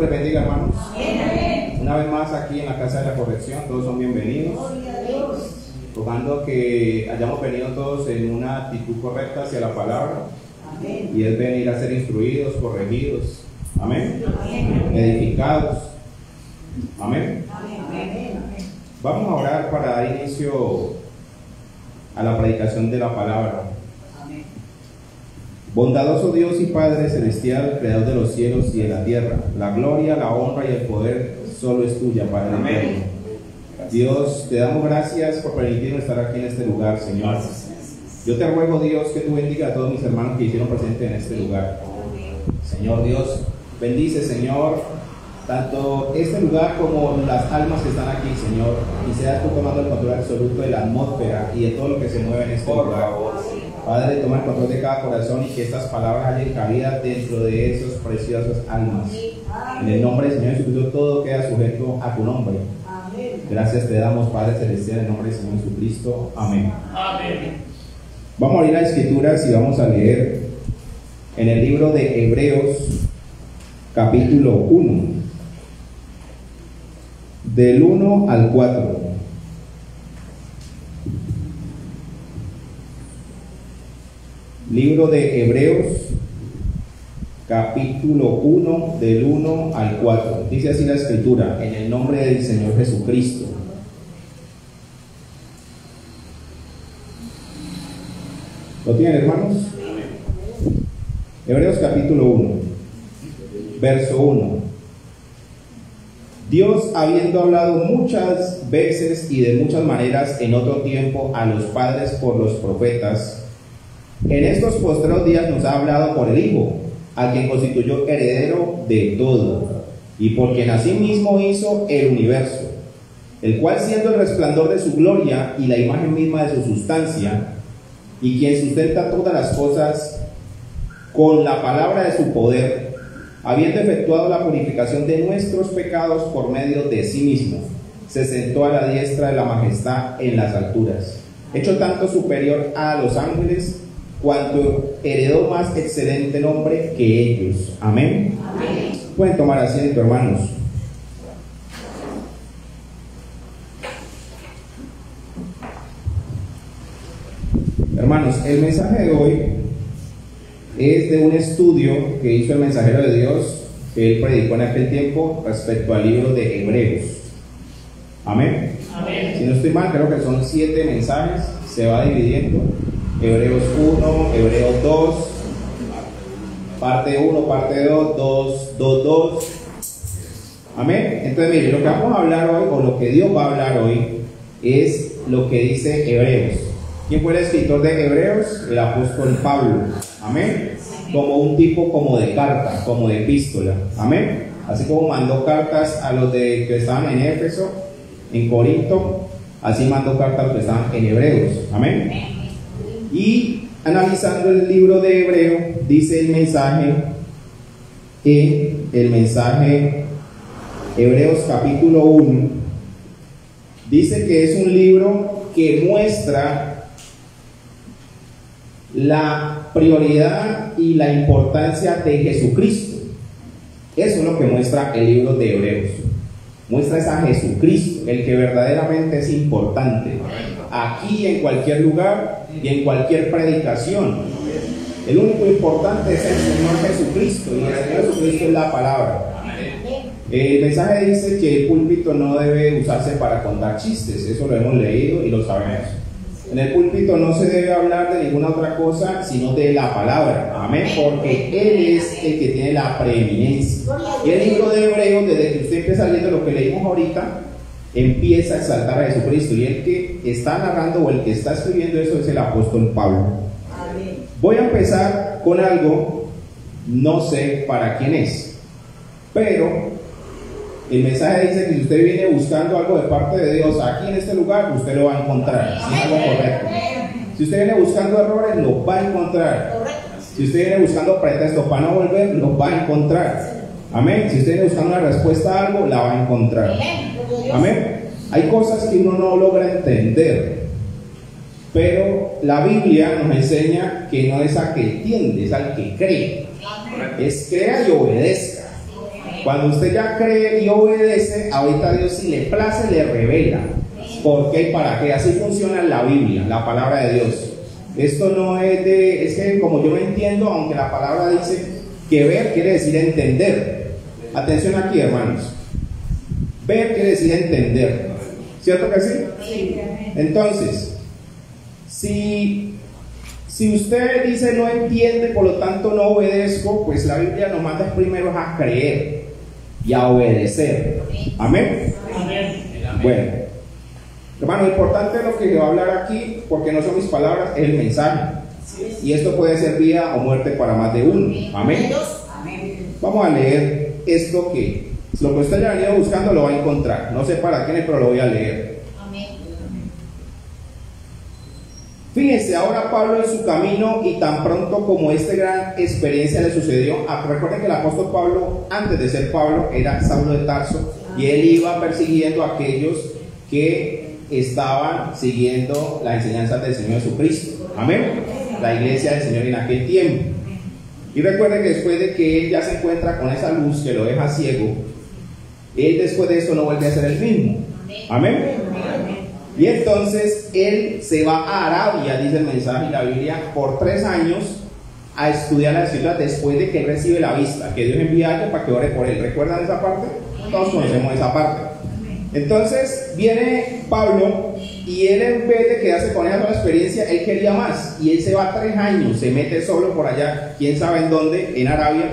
les bendiga, hermanos. Una vez más aquí en la Casa de la Corrección, todos son bienvenidos. Rogando que hayamos venido todos en una actitud correcta hacia la palabra. Y es venir a ser instruidos, corregidos. Amén. Edificados. Amén. Vamos a orar para dar inicio a la predicación de la palabra. Bondadoso Dios y Padre celestial, creador de los cielos y de la tierra, la gloria, la honra y el poder solo es tuya, Padre eterno. Dios, te damos gracias por permitirnos estar aquí en este lugar, Señor. Yo te ruego, Dios, que tú bendiga a todos mis hermanos que hicieron presente en este lugar. Señor Dios, bendice, Señor, tanto este lugar como las almas que están aquí, Señor, y seas tú tomando el control absoluto de la atmósfera y de todo lo que se mueve en este lugar. Padre, toma el control de cada corazón y que estas palabras hallen cabida dentro de esos preciosas almas. En el nombre del Señor Jesucristo todo queda sujeto a tu nombre. Gracias te damos, Padre Celestial, en el nombre del Señor Jesucristo. Amén. Vamos a abrir las Escrituras y vamos a leer en el libro de Hebreos, capítulo 1, del 1 al 4. Libro de Hebreos, capítulo 1, del 1 al 4. Dice así la Escritura, en el nombre del Señor Jesucristo. ¿Lo tienen, hermanos? Hebreos capítulo 1, verso 1. Dios, habiendo hablado muchas veces y de muchas maneras en otro tiempo a los padres por los profetas, en estos postreros días nos ha hablado por el Hijo, a quien constituyó heredero de todo, y por quien asimismo hizo el universo, el cual, siendo el resplandor de su gloria y la imagen misma de su sustancia, y quien sustenta todas las cosas con la palabra de su poder, habiendo efectuado la purificación de nuestros pecados por medio de sí mismo, se sentó a la diestra de la majestad en las alturas, hecho tanto superior a los ángeles, cuanto heredó más excelente nombre que ellos. Amén. Pueden tomar asiento, hermanos. Hermanos, el mensaje de hoy es de un estudio que hizo el mensajero de Dios, que él predicó en aquel tiempo respecto al libro de Hebreos. Amén. Si no estoy mal, creo que son 7 mensajes, se va dividiendo. Hebreos 1, Hebreos 2, parte 1, parte 2, 2. Amén. Entonces, mire, lo que vamos a hablar hoy, o lo que Dios va a hablar hoy, es lo que dice Hebreos. ¿Quién fue el escritor de Hebreos? El apóstol Pablo. Amén. Como un tipo como de carta, como de epístola. Amén. Así como mandó cartas a los que estaban en Éfeso, en Corinto, así mandó cartas a los que estaban en Hebreos. Amén. Y analizando el libro de Hebreo, dice el mensaje Hebreos capítulo 1, dice que es un libro que muestra la prioridad y la importancia de Jesucristo. Eso es lo que muestra el libro de Hebreos. Muestra es a Jesucristo, el que verdaderamente es importante. Aquí, en cualquier lugar y en cualquier predicación, el único importante es el Señor Jesucristo, y el Señor Jesucristo es la palabra. El mensaje dice que el púlpito no debe usarse para contar chistes, eso lo hemos leído y lo sabemos. En el púlpito no se debe hablar de ninguna otra cosa sino de la palabra. Amén, porque Él es el que tiene la preeminencia. Y el libro de Hebreos, desde que usted empieza leyendo lo que leímos ahorita, empieza a exaltar a Jesucristo, y el que está narrando o el que está escribiendo eso es el apóstol Pablo. Voy a empezar con algo, no sé para quién es, pero el mensaje dice que si usted viene buscando algo de parte de Dios aquí en este lugar, usted lo va a encontrar, si es algo correcto. Si usted viene buscando errores, los va a encontrar. Si usted viene buscando pretextos para no volver, los va a encontrar. Amén. Si usted viene buscando una respuesta a algo, la va a encontrar. Amén. Hay cosas que uno no logra entender, pero la Biblia nos enseña que no es al que entiende, es al que cree. Es crea y obedezca. Cuando usted ya cree y obedece, ahorita Dios, si le place, le revela por qué y para qué. Así funciona la Biblia, la palabra de Dios. Esto no es de, es que como yo lo entiendo, aunque la palabra dice que ver quiere decir entender. Atención aquí, hermanos. Ver quiere decir entender. ¿Cierto que sí? Sí. Entonces, si usted dice no entiende, por lo tanto no obedezco, pues la Biblia nos manda primero a creer y a obedecer. Amén. Amén. Bueno, hermano, lo importante de lo que va a hablar aquí, porque no son mis palabras, es el mensaje. Y esto puede ser vida o muerte para más de uno. Amén. Vamos a leer esto que lo que usted haya venido buscando lo va a encontrar. No sé para quién, pero lo voy a leer. Fíjense, ahora Pablo en su camino, y tan pronto como esta gran experiencia le sucedió. Recuerden que el apóstol Pablo, antes de ser Pablo, era Saulo de Tarso, y él iba persiguiendo a aquellos que estaban siguiendo la enseñanza del Señor Jesucristo. Amén. La iglesia del Señor en aquel tiempo. Y recuerden que después de que él ya se encuentra con esa luz que lo deja ciego, él después de eso no vuelve a ser el mismo. Amén. Y entonces él se va a Arabia, dice el mensaje y la Biblia, por 3 años a estudiar las escrituras después de que él recibe la vista, que Dios envía a alguien para que ore por él. ¿Recuerdan esa parte? Todos conocemos esa parte. Entonces viene Pablo y él, en vez de quedarse con esa sola experiencia, él quería más, y él se va 3 años, se mete solo por allá, quién sabe en dónde, en Arabia,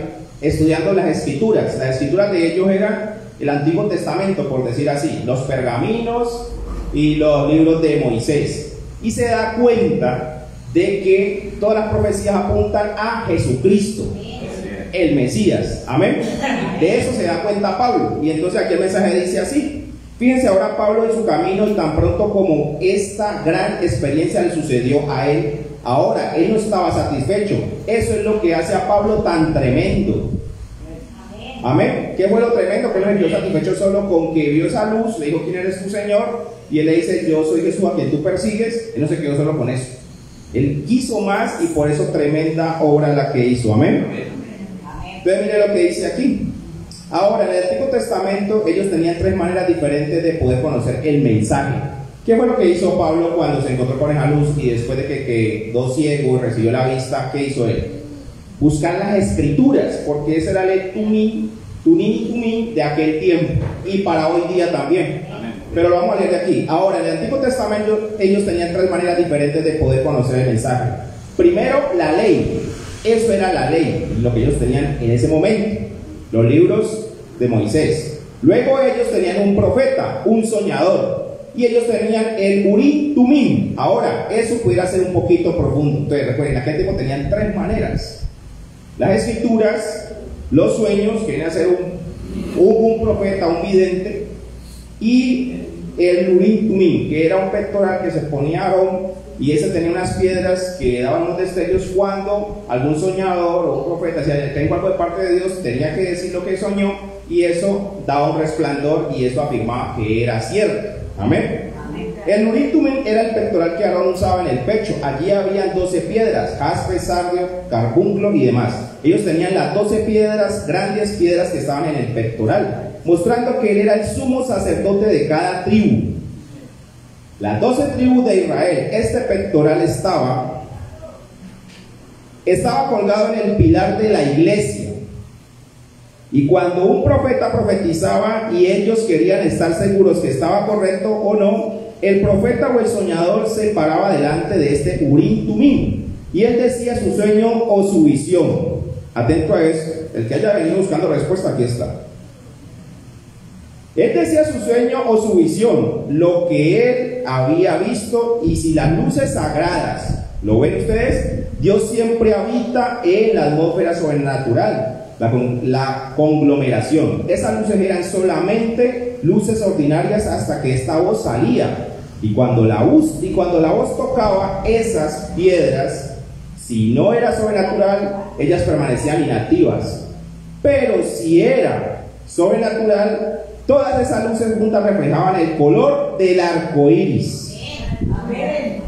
estudiando las escrituras. Las escrituras de ellos eran el Antiguo Testamento, por decir así, los pergaminos y los libros de Moisés, y se da cuenta de que todas las profecías apuntan a Jesucristo, el Mesías. Amén. De eso se da cuenta Pablo, y entonces aquí el mensaje dice así. Fíjense, ahora Pablo en su camino, y tan pronto como esta gran experiencia le sucedió a él, ahora él no estaba satisfecho. Eso es lo que hace a Pablo tan tremendo. Amén. ¿Qué fue lo tremendo? Que no se quedó satisfecho solo con que vio esa luz, le dijo: ¿quién eres tu Señor? Y él le dice: yo soy Jesús a quien tú persigues. Él no se quedó solo con eso, él quiso más, y por eso tremenda obra la que hizo. Amén. Entonces mire lo que dice aquí. Ahora, en el Antiguo Testamento ellos tenían 3 maneras diferentes de poder conocer el mensaje. ¿Qué fue lo que hizo Pablo cuando se encontró con esa luz y después de que quedó ciego y recibió la vista? ¿Qué hizo él? Buscar las escrituras, porque ese era el tumín de aquel tiempo, y para hoy día también. Pero lo vamos a leer de aquí. Ahora, en el Antiguo Testamento ellos tenían 3 maneras diferentes de poder conocer el mensaje. Primero, la ley. Eso era la ley, lo que ellos tenían en ese momento, los libros de Moisés. Luego ellos tenían un profeta, un soñador, y ellos tenían el Urim Tumim. Ahora, eso pudiera ser un poquito profundo. Entonces recuerden, en aquel tiempo tenían 3 maneras: las escrituras, los sueños, que viene a ser un profeta, un vidente, y el Urim Tumim, que era un pectoral que se ponía Aarón, y ese tenía unas piedras que daban unos destellos cuando algún soñador o un profeta decía: tengo algo de parte de Dios, tenía que decir lo que soñó, y eso daba un resplandor, y eso afirmaba que era cierto. Amén. El Urim Tumim era el pectoral que Aarón usaba en el pecho. Allí habían 12 piedras: jaspe, sardio, carbunclo y demás. Ellos tenían las 12 piedras, grandes piedras que estaban en el pectoral, mostrando que él era el sumo sacerdote de cada tribu. Las 12 tribus de Israel. Este pectoral estaba colgado en el pilar de la iglesia, y cuando un profeta profetizaba y ellos querían estar seguros que estaba correcto o no, el profeta o el soñador se paraba delante de este Urim Tumim, y él decía su sueño o su visión. Atento a eso, el que haya venido buscando respuesta, aquí está. Él decía su sueño o su visión, lo que él había visto, y si las luces sagradas, ¿lo ven ustedes? Dios siempre habita en la atmósfera sobrenatural, la conglomeración. Esas luces eran solamente luces ordinarias hasta que esta voz salía, y cuando la voz tocaba esas piedras, si no era sobrenatural, ellas permanecían inactivas. Pero si era sobrenatural, todas esas luces juntas reflejaban el color del arco iris. Amén.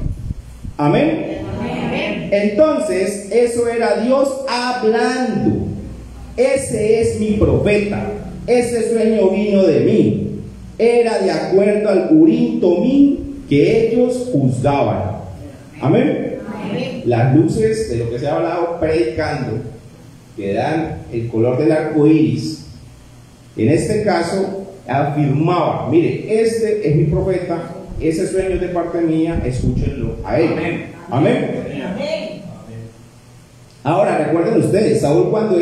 Amén. Amén. Entonces, eso era Dios hablando. Ese es mi profeta. ese sueño vino de mí. Era de acuerdo al Urim Tomim que ellos juzgaban. Amén. Las luces de lo que se ha hablado predicando, que dan el color del arco iris, en este caso afirmaba: mire, este es mi profeta, ese sueño es de parte mía, escúchenlo a él. Amén. Amén. Ahora recuerden ustedes, Saúl cuando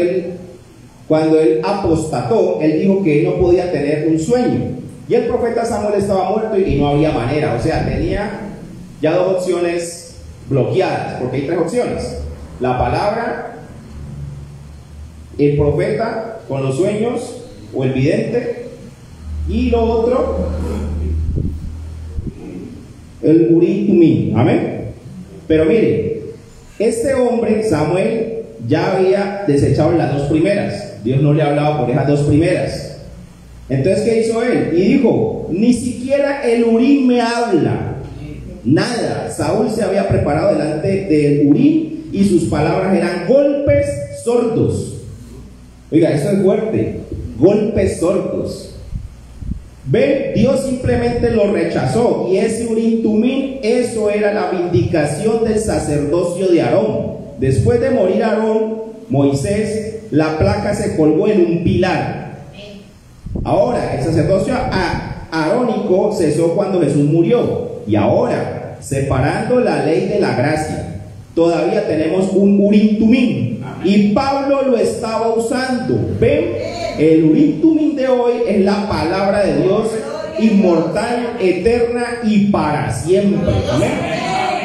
él apostató, él dijo que él no podía tener un sueño, y el profeta Samuel estaba muerto y no había manera, o sea, tenía ya dos opciones bloqueadas, porque hay tres opciones: la palabra, el profeta con los sueños o el vidente, y lo otro, el Urim Tumim. Amén. Pero mire, este hombre Samuel ya había desechado las dos primeras. Dios no le hablaba por esas dos primeras. Entonces, ¿qué hizo él? Y dijo: ni siquiera el Urim me habla. Nada. Saúl se había preparado delante del Urim y sus palabras eran golpes sordos. Oiga, esto es fuerte. Golpes sordos. Ven, Dios simplemente lo rechazó, y ese Urim Tumim, eso era la vindicación del sacerdocio de Aarón. Después de morir Aarón, Moisés, la placa se colgó en un pilar. Ahora, el sacerdocio arónico cesó cuando Jesús murió, y ahora, separando la ley de la gracia, todavía tenemos un Urim Tumim, y Pablo lo estaba usando. Ven, el Urim Tumim de hoy es la palabra de Dios, inmortal, eterna y para siempre. Amén.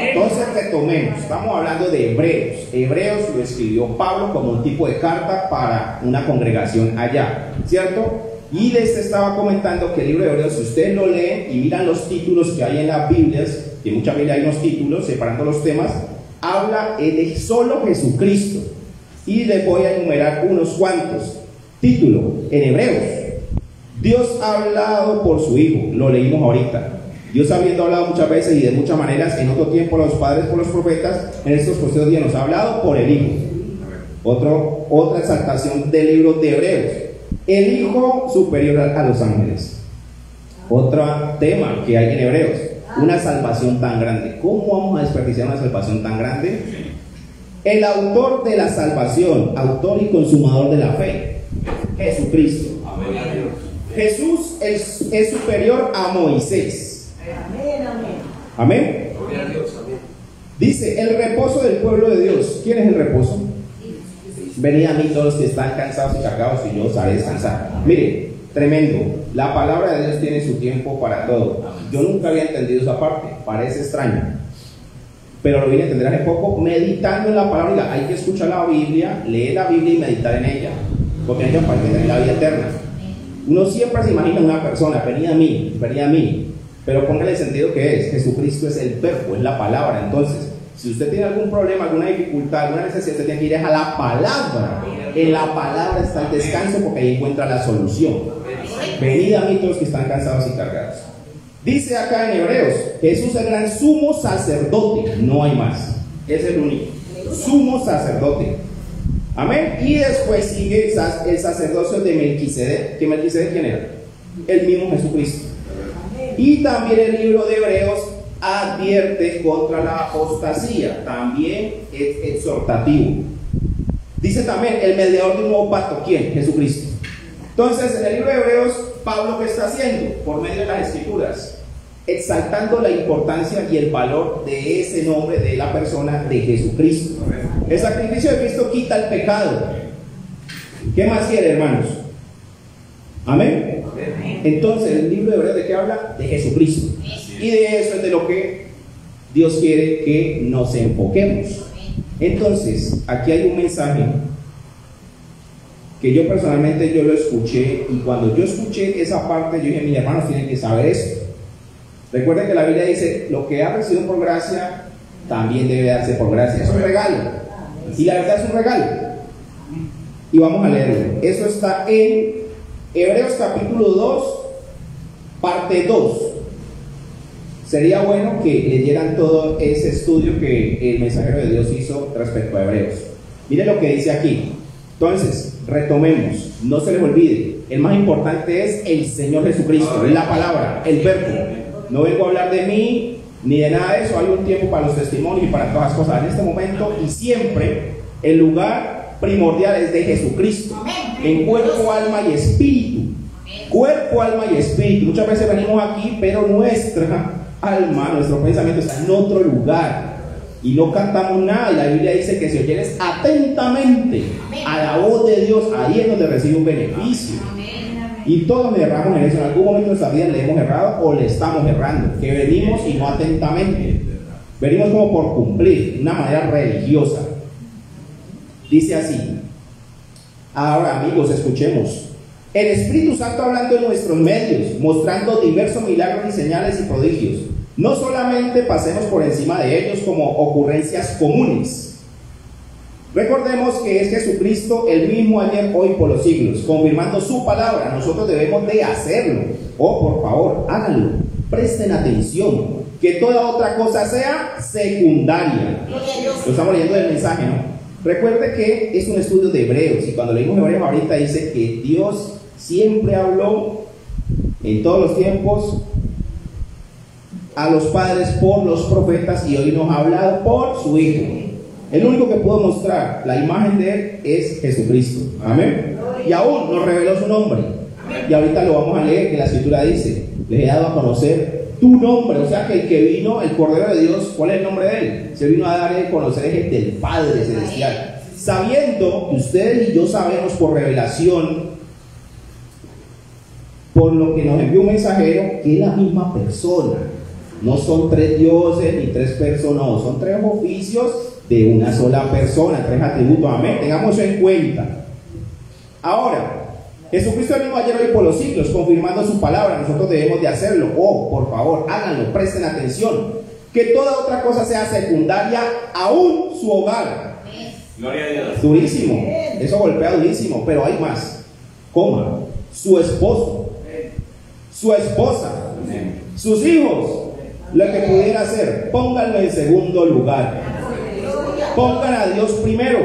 Entonces retomemos, estamos hablando de Hebreos. Hebreos lo escribió Pablo como un tipo de carta para una congregación allá, ¿cierto? Y les estaba comentando que el libro de Hebreos, si ustedes lo leen y miran los títulos que hay en las Biblias, que en muchas Biblias hay unos títulos separando los temas, habla de solo Jesucristo. Y les voy a enumerar unos cuantos. Título, en Hebreos: Dios ha hablado por su Hijo. Lo leímos ahorita. Dios, habiendo hablado muchas veces y de muchas maneras en otro tiempo a los padres por los profetas, en estos postreros días nos ha hablado por el Hijo. Otra exaltación del libro de Hebreos: el Hijo superior a los ángeles. Otro tema que hay en Hebreos: una salvación tan grande. ¿Cómo vamos a desperdiciar una salvación tan grande? El autor de la salvación, autor y consumador de la fe, Jesucristo. Amén. Jesús es superior a Moisés. Amén. Amén. Dice: el reposo del pueblo de Dios. ¿Quién es el reposo? Venid a mí todos los que están cansados y cargados, y yo os haré descansar. Mire, tremendo. La palabra de Dios tiene su tiempo para todo. Yo nunca había entendido esa parte. Parece extraño, pero lo vine a entender hace poco meditando en la palabra. Hay que escuchar la Biblia, leer la Biblia y meditar en ella, porque hay que tener la vida eterna. Uno siempre se imagina una persona: venid a mí, pero póngale el sentido que es. Jesucristo es el verbo, es la palabra. Entonces, si usted tiene algún problema, alguna dificultad, alguna necesidad, usted tiene que ir a la palabra. En la palabra está el descanso, porque ahí encuentra la solución. Venid a mí todos los que están cansados y cargados. Dice acá en Hebreos: Jesús es el gran sumo sacerdote. No hay más, es el único sumo sacerdote. Amén. Y después sigue el sacerdocio de Melquisedec. ¿Que Melquisedec quién era? El mismo Jesucristo. Y también el libro de Hebreos advierte contra la apostasía. También es exhortativo. Dice también: el mediador de un nuevo pacto. ¿Quién? Jesucristo. Entonces, en el libro de Hebreos, Pablo, ¿qué está haciendo? Por medio de las Escrituras, exaltando la importancia y el valor de ese nombre, de la persona de Jesucristo. El sacrificio de Cristo quita el pecado. ¿Qué más quiere, hermanos? Amén. Entonces, el libro de Hebreos, ¿de qué habla? De Jesucristo. Y de eso es de lo que Dios quiere que nos enfoquemos. Entonces, aquí hay un mensaje que yo personalmente lo escuché, y cuando yo escuché esa parte, yo dije: mis hermanos tienen que saber esto. Recuerden que la Biblia dice: lo que ha recibido por gracia también debe darse por gracia. Es un regalo, y la verdad es un regalo. Y vamos a leerlo. Eso está en Hebreos capítulo 2, parte 2. Sería bueno que leyeran todo ese estudio que el mensajero de Dios hizo respecto a Hebreos. Miren lo que dice aquí. Entonces, retomemos, no se les olvide: el más importante es el Señor Jesucristo, la palabra, el verbo. No vengo a hablar de mí ni de nada de eso. Hay un tiempo para los testimonios y para todas las cosas. En este momento y siempre el lugar primordial es de Jesucristo, en cuerpo, alma y espíritu. Cuerpo, alma y espíritu. Muchas veces venimos aquí, pero nuestra alma, nuestro pensamiento está en otro lugar y no cantamos nada. Y la Biblia dice que si oyeres atentamente a la voz de Dios, ahí es donde recibe un beneficio. Y todos erramos en eso. En algún momento de nuestra vida le hemos errado o le estamos errando, que venimos y no atentamente. Venimos como por cumplir, de una manera religiosa. Dice así. Ahora, amigos, escuchemos. El Espíritu Santo hablando en nuestros medios, mostrando diversos milagros y señales y prodigios. No solamente pasemos por encima de ellos como ocurrencias comunes. Recordemos que es Jesucristo el mismo ayer, hoy, por los siglos, confirmando su palabra. Nosotros debemos de hacerlo. Oh, por favor, háganlo. Presten atención. Que toda otra cosa sea secundaria. Lo estamos leyendo del mensaje, ¿no? Recuerde que es un estudio de Hebreos. Y cuando leímos Hebreos ahorita dice que Dios siempre habló en todos los tiempos a los padres por los profetas y hoy nos ha hablado por su Hijo. El único que pudo mostrar la imagen de Él es Jesucristo. Amén. Y aún nos reveló su nombre. Y ahorita lo vamos a leer, que la Escritura dice: les he dado a conocer tu nombre. O sea que el que vino, el Cordero de Dios, ¿cuál es el nombre de Él? Se vino a dar a conocer el del Padre Celestial. Sabiendo que ustedes y yo sabemos por revelación, por lo que nos envió un mensajero, que es la misma persona. No son tres dioses ni tres personas, no, son tres oficios de una sola persona, tres atributos. Amén, tengamos eso en cuenta. Ahora, Jesucristo es el mismo ayer, hoy, por los siglos, confirmando su palabra. Nosotros debemos de hacerlo. Oh, por favor, háganlo, presten atención. Que toda otra cosa sea secundaria, aún su hogar. Gloria a Dios. Durísimo, eso golpea durísimo, pero hay más. Coma, su esposo, su esposa, sus hijos, lo que pudiera hacer, pónganlo en segundo lugar. Pongan a Dios primero.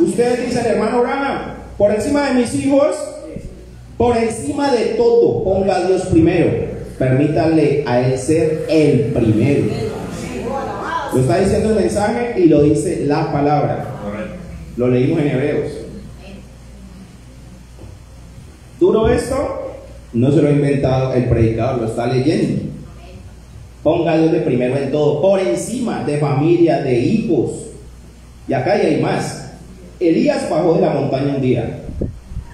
Ustedes dicen, hermano Branham, por encima de mis hijos, por encima de todo, ponga a Dios primero. Permítanle a Él ser el primero. Lo está diciendo el mensaje y lo dice la palabra. Lo leímos en Hebreos. ¿Duro esto? No se lo ha inventado el predicador, lo está leyendo. Ponga a Dios de primero en todo, por encima de familia, de hijos. Y acá hay más. Elías bajó de la montaña un día.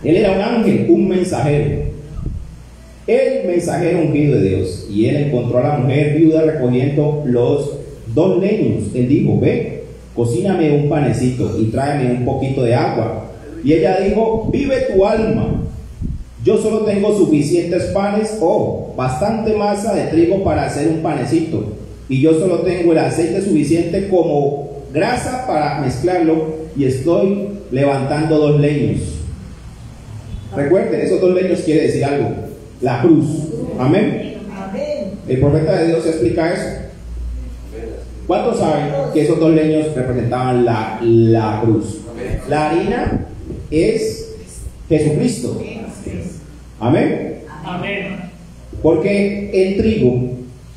Él era un ángel, un mensajero. El mensajero ungido de Dios. Y él encontró a la mujer viuda recogiendo los 2 leños. Él dijo: ve, cocíname un panecito y tráeme un poquito de agua. Y ella dijo: vive tu alma. Yo solo tengo suficientes panes o bastante masa de trigo para hacer un panecito. Y yo solo tengo el aceite suficiente como grasa para mezclarlo. Y estoy levantando 2 leños. Recuerden, esos 2 leños quiere decir algo: la cruz. Amén. El profeta de Dios explica eso. ¿Cuántos saben que esos 2 leños representaban la cruz? La harina es Jesucristo. Amén. Porque el trigo,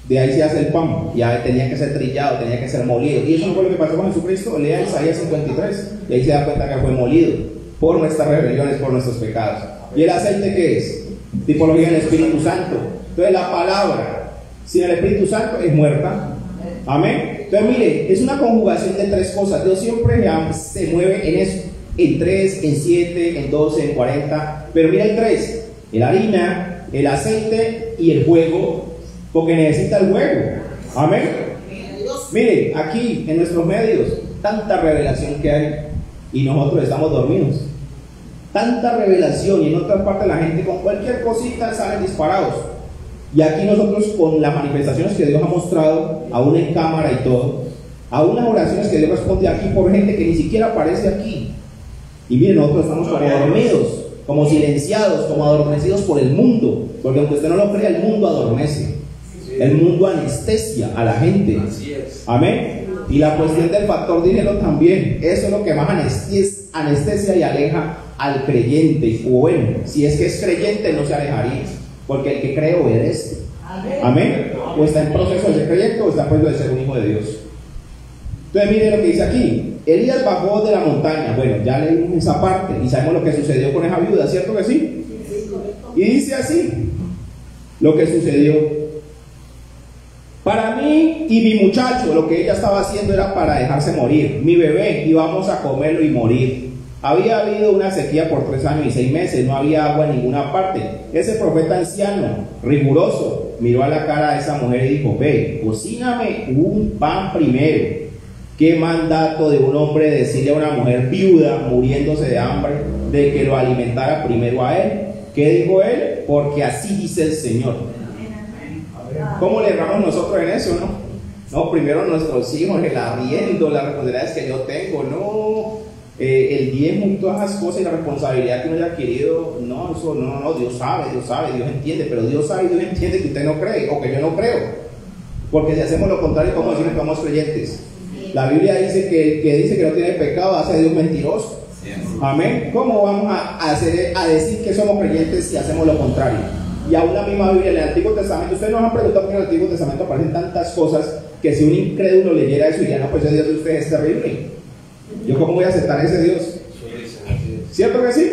de ahí se hace el pan. Ya tenía que ser trillado, tenía que ser molido. Y eso no fue lo que pasó con Jesucristo. Lea Isaías 53. Y ahí se da cuenta que fue molido por nuestras rebeliones, por nuestros pecados. ¿Y el aceite qué es? Tipología del Espíritu Santo. Entonces la palabra sin el Espíritu Santo es muerta. Amén. Entonces mire, es una conjugación de 3 cosas. Dios siempre se mueve en eso. En 3, en 7, en 12, en 40. Pero mira el 3. El harina, el aceite y el fuego. Porque necesita el fuego. Amén. Mire, aquí en nuestros medios, tanta revelación que hay. Y nosotros estamos dormidos. Tanta revelación. Y en otras partes la gente con cualquier cosita salen disparados. Y aquí nosotros con las manifestaciones que Dios ha mostrado, aún en cámara y todo, aún las oraciones que Dios responde aquí por gente que ni siquiera aparece aquí. Y miren, nosotros estamos como dormidos, como silenciados, como adormecidos por el mundo. Porque aunque usted no lo crea, el mundo adormece. El mundo anestesia a la gente. Amén. Y la cuestión del factor dinero también. Eso es lo que más anestesia y aleja al creyente, o bueno, si es que es creyente no se alejaría, porque el que cree obedece. Amén. O está en proceso de ser creyente o está en proceso de ser un hijo de Dios. Entonces miren lo que dice aquí. Elías bajó de la montaña. Bueno, ya leímos esa parte y sabemos lo que sucedió con esa viuda, ¿cierto que sí? Y dice así lo que sucedió: para mí y mi muchacho, lo que ella estaba haciendo era para dejarse morir. Mi bebé, íbamos a comerlo y morir. Había habido una sequía por 3 años y 6 meses, no había agua en ninguna parte. Ese profeta anciano, riguroso, miró a la cara de esa mujer y dijo: ve, cocíname un pan primero. ¿Qué mandato de un hombre decirle a una mujer viuda muriéndose de hambre de que lo alimentara primero a él? ¿Qué dijo él? Porque así dice el Señor. ¿Cómo le erramos nosotros en eso, no? No, primero nuestros hijos, el arriendo, las responsabilidades que yo tengo, no, el diezmo y todas esas cosas y la responsabilidad que uno haya adquirido. No, eso no, Dios sabe, Dios entiende, pero Dios sabe y Dios entiende que usted no cree o que yo no creo. Porque si hacemos lo contrario, ¿cómo decimos que somos creyentes? La Biblia dice que dice que no tiene pecado, hace a Dios mentiroso. Amén. ¿Cómo vamos a decir que somos creyentes si hacemos lo contrario? Y aún la misma Biblia en el Antiguo Testamento, ustedes nos han preguntado por qué en el Antiguo Testamento aparecen tantas cosas que si un incrédulo leyera eso y ya no, pues ese Dios de ustedes es terrible. ¿Yo cómo voy a aceptar a ese Dios? ¿Cierto que sí?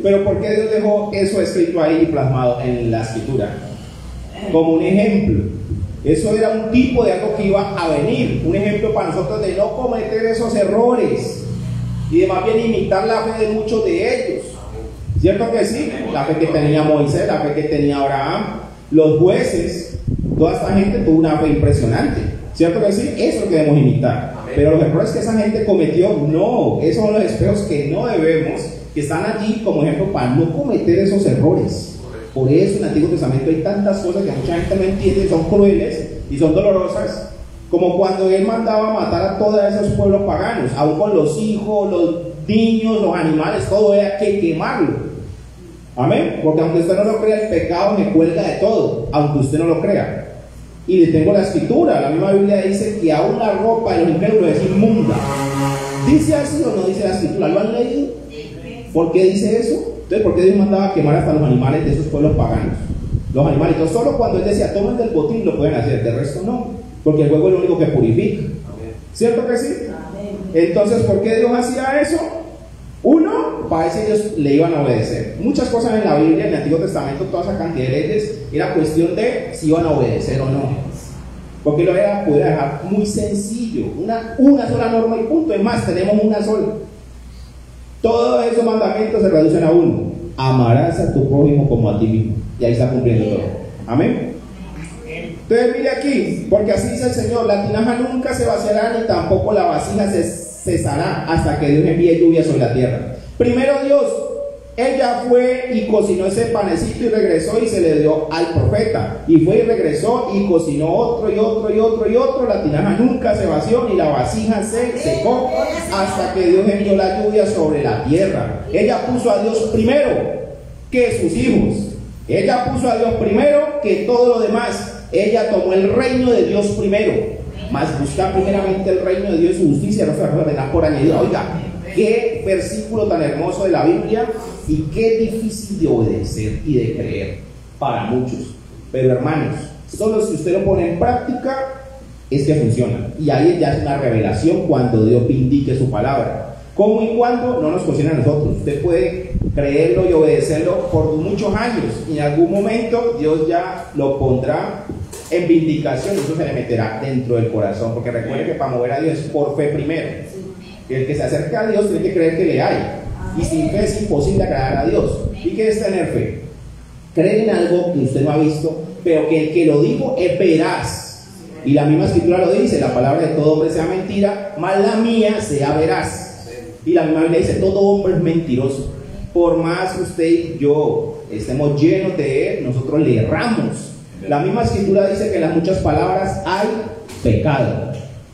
Pero ¿por qué Dios dejó eso escrito ahí y plasmado en la escritura? Como un ejemplo. Eso era un tipo de algo que iba a venir, un ejemplo para nosotros de no cometer esos errores y de más bien imitar la fe de muchos de ellos. ¿Cierto que sí? La fe que tenía Moisés, la fe que tenía Abraham, los jueces, toda esta gente tuvo una fe impresionante. ¿Cierto que sí? Eso es lo que debemos imitar. Pero los errores que esa gente cometió, no, esos son los espejos que no debemos, que están allí como ejemplo para no cometer esos errores. Por eso en el Antiguo Testamento hay tantas cosas que mucha gente no entiende, son crueles y son dolorosas, como cuando él mandaba matar a todos esos pueblos paganos, aún con los hijos, los niños, los animales, todo era que quemarlo. Amén. Porque aunque usted no lo crea, el pecado me cuelga de todo, aunque usted no lo crea. Y le tengo la escritura, la misma Biblia dice que aún la ropa de los incrédulos es inmunda. ¿Dice así o no dice la escritura? ¿Lo han leído? ¿Por qué dice eso? Entonces, ¿por qué Dios mandaba a quemar hasta los animales de esos pueblos paganos? Los animalitos, solo cuando él decía tomen del botín lo pueden hacer, de resto no, porque el fuego es lo único que purifica. ¿Cierto que sí? Entonces, ¿por qué Dios hacía eso? Uno, para ese Dios le iban a obedecer. Muchas cosas en la Biblia, en el Antiguo Testamento, toda esa cantidad de leyes, era cuestión de si iban a obedecer o no. Porque lo era poder dejar muy sencillo, una sola norma y punto. Es más, tenemos una sola. Todos esos mandamientos se reducen a uno: amarás a tu prójimo como a ti mismo. Y ahí está cumpliendo todo. Amén. Entonces mire aquí, porque así dice el Señor: la tinaja nunca se vaciará ni tampoco la vasija se cesará hasta que Dios envíe lluvia sobre la tierra. Primero Dios, ella fue y cocinó ese panecito y regresó y se le dio al profeta. Y fue y regresó y cocinó otro y otro y otro y otro. La tinaja nunca se vació ni la vasija se secó hasta que Dios envió la lluvia sobre la tierra. Ella puso a Dios primero que sus hijos. Ella puso a Dios primero que todo lo demás. Ella tomó el reino de Dios primero. Mas buscar primeramente el reino de Dios y su justicia, no se la vendrá por añadidura. Oiga, qué versículo tan hermoso de la Biblia y qué difícil de obedecer y de creer para muchos. Pero hermanos, solo si usted lo pone en práctica es que funciona. Y ahí ya es una revelación cuando Dios vindique su palabra. ¿Cómo y cuándo? No nos cocina a nosotros. Usted puede creerlo y obedecerlo por muchos años y en algún momento Dios ya lo pondrá en vindicación y eso se le meterá dentro del corazón, porque recuerde que para mover a Dios es por fe primero. El que se acerca a Dios tiene que creer que le hay, y sin fe es imposible agradar a Dios. ¿Y qué es tener fe? Creer en algo que usted no ha visto, pero que el que lo dijo es veraz, y la misma escritura lo dice: la palabra de todo hombre sea mentira, mas la mía sea veraz. Y la misma Biblia dice: todo hombre es mentiroso. Por más que usted y yo estemos llenos de él, nosotros le erramos. La misma escritura dice que en las muchas palabras hay pecado.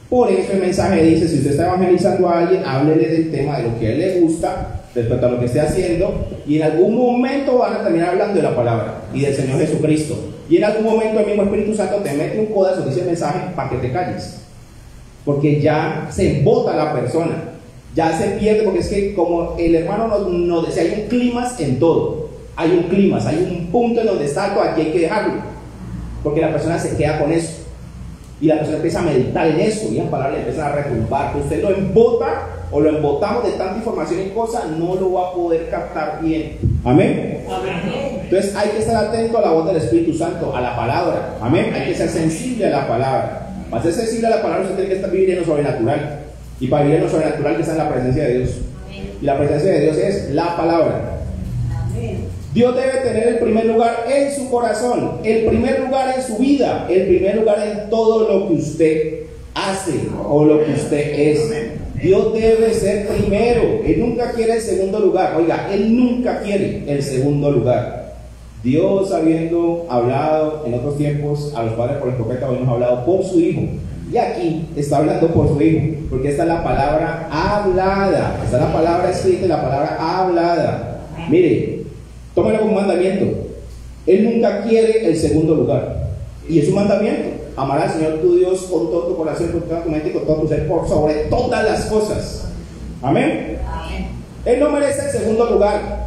Por eso el mensaje dice: si usted está evangelizando a alguien, háblele del tema de lo que a él le gusta respecto a lo que esté haciendo, y en algún momento van a terminar hablando de la palabra y del Señor Jesucristo, y en algún momento el mismo Espíritu Santo te mete un codazo, dice el mensaje, para que te calles, porque ya se embota la persona. Ya se pierde, porque es que como el hermano nos decía, hay un clímax en todo. Hay un clímax, hay un punto en donde está algo, aquí hay que dejarlo. Porque la persona se queda con eso. Y la persona empieza a meditar en eso, y las palabras le empiezan a retumbar. Que usted lo embota o lo embotamos de tanta información y cosas, no lo va a poder captar bien. Amén. Amén. Entonces hay que estar atento a la voz del Espíritu Santo, a la palabra. Amén. Hay que ser sensible a la palabra. Para ser sensible a la palabra, usted tiene que vivir en lo sobrenatural. Y para vivir en lo sobrenatural, que está en la presencia de Dios. Y la presencia de Dios es la palabra. Dios debe tener el primer lugar en su corazón, el primer lugar en su vida, el primer lugar en todo lo que usted hace o lo que usted es. Dios debe ser primero. Él nunca quiere el segundo lugar. Oiga, Él nunca quiere el segundo lugar. Dios, habiendo hablado en otros tiempos a los padres por el profeta, hoy nos ha hablado por su Hijo. Y aquí está hablando por su Hijo, porque esta es la palabra hablada. Esta es la palabra escrita y la palabra hablada. Mire, tómelo como mandamiento. Él nunca quiere el segundo lugar. Y es un mandamiento. Amar al Señor tu Dios con todo tu corazón, con toda tu mente y con todo tu ser, por sobre todas las cosas. Amén. Él no merece el segundo lugar.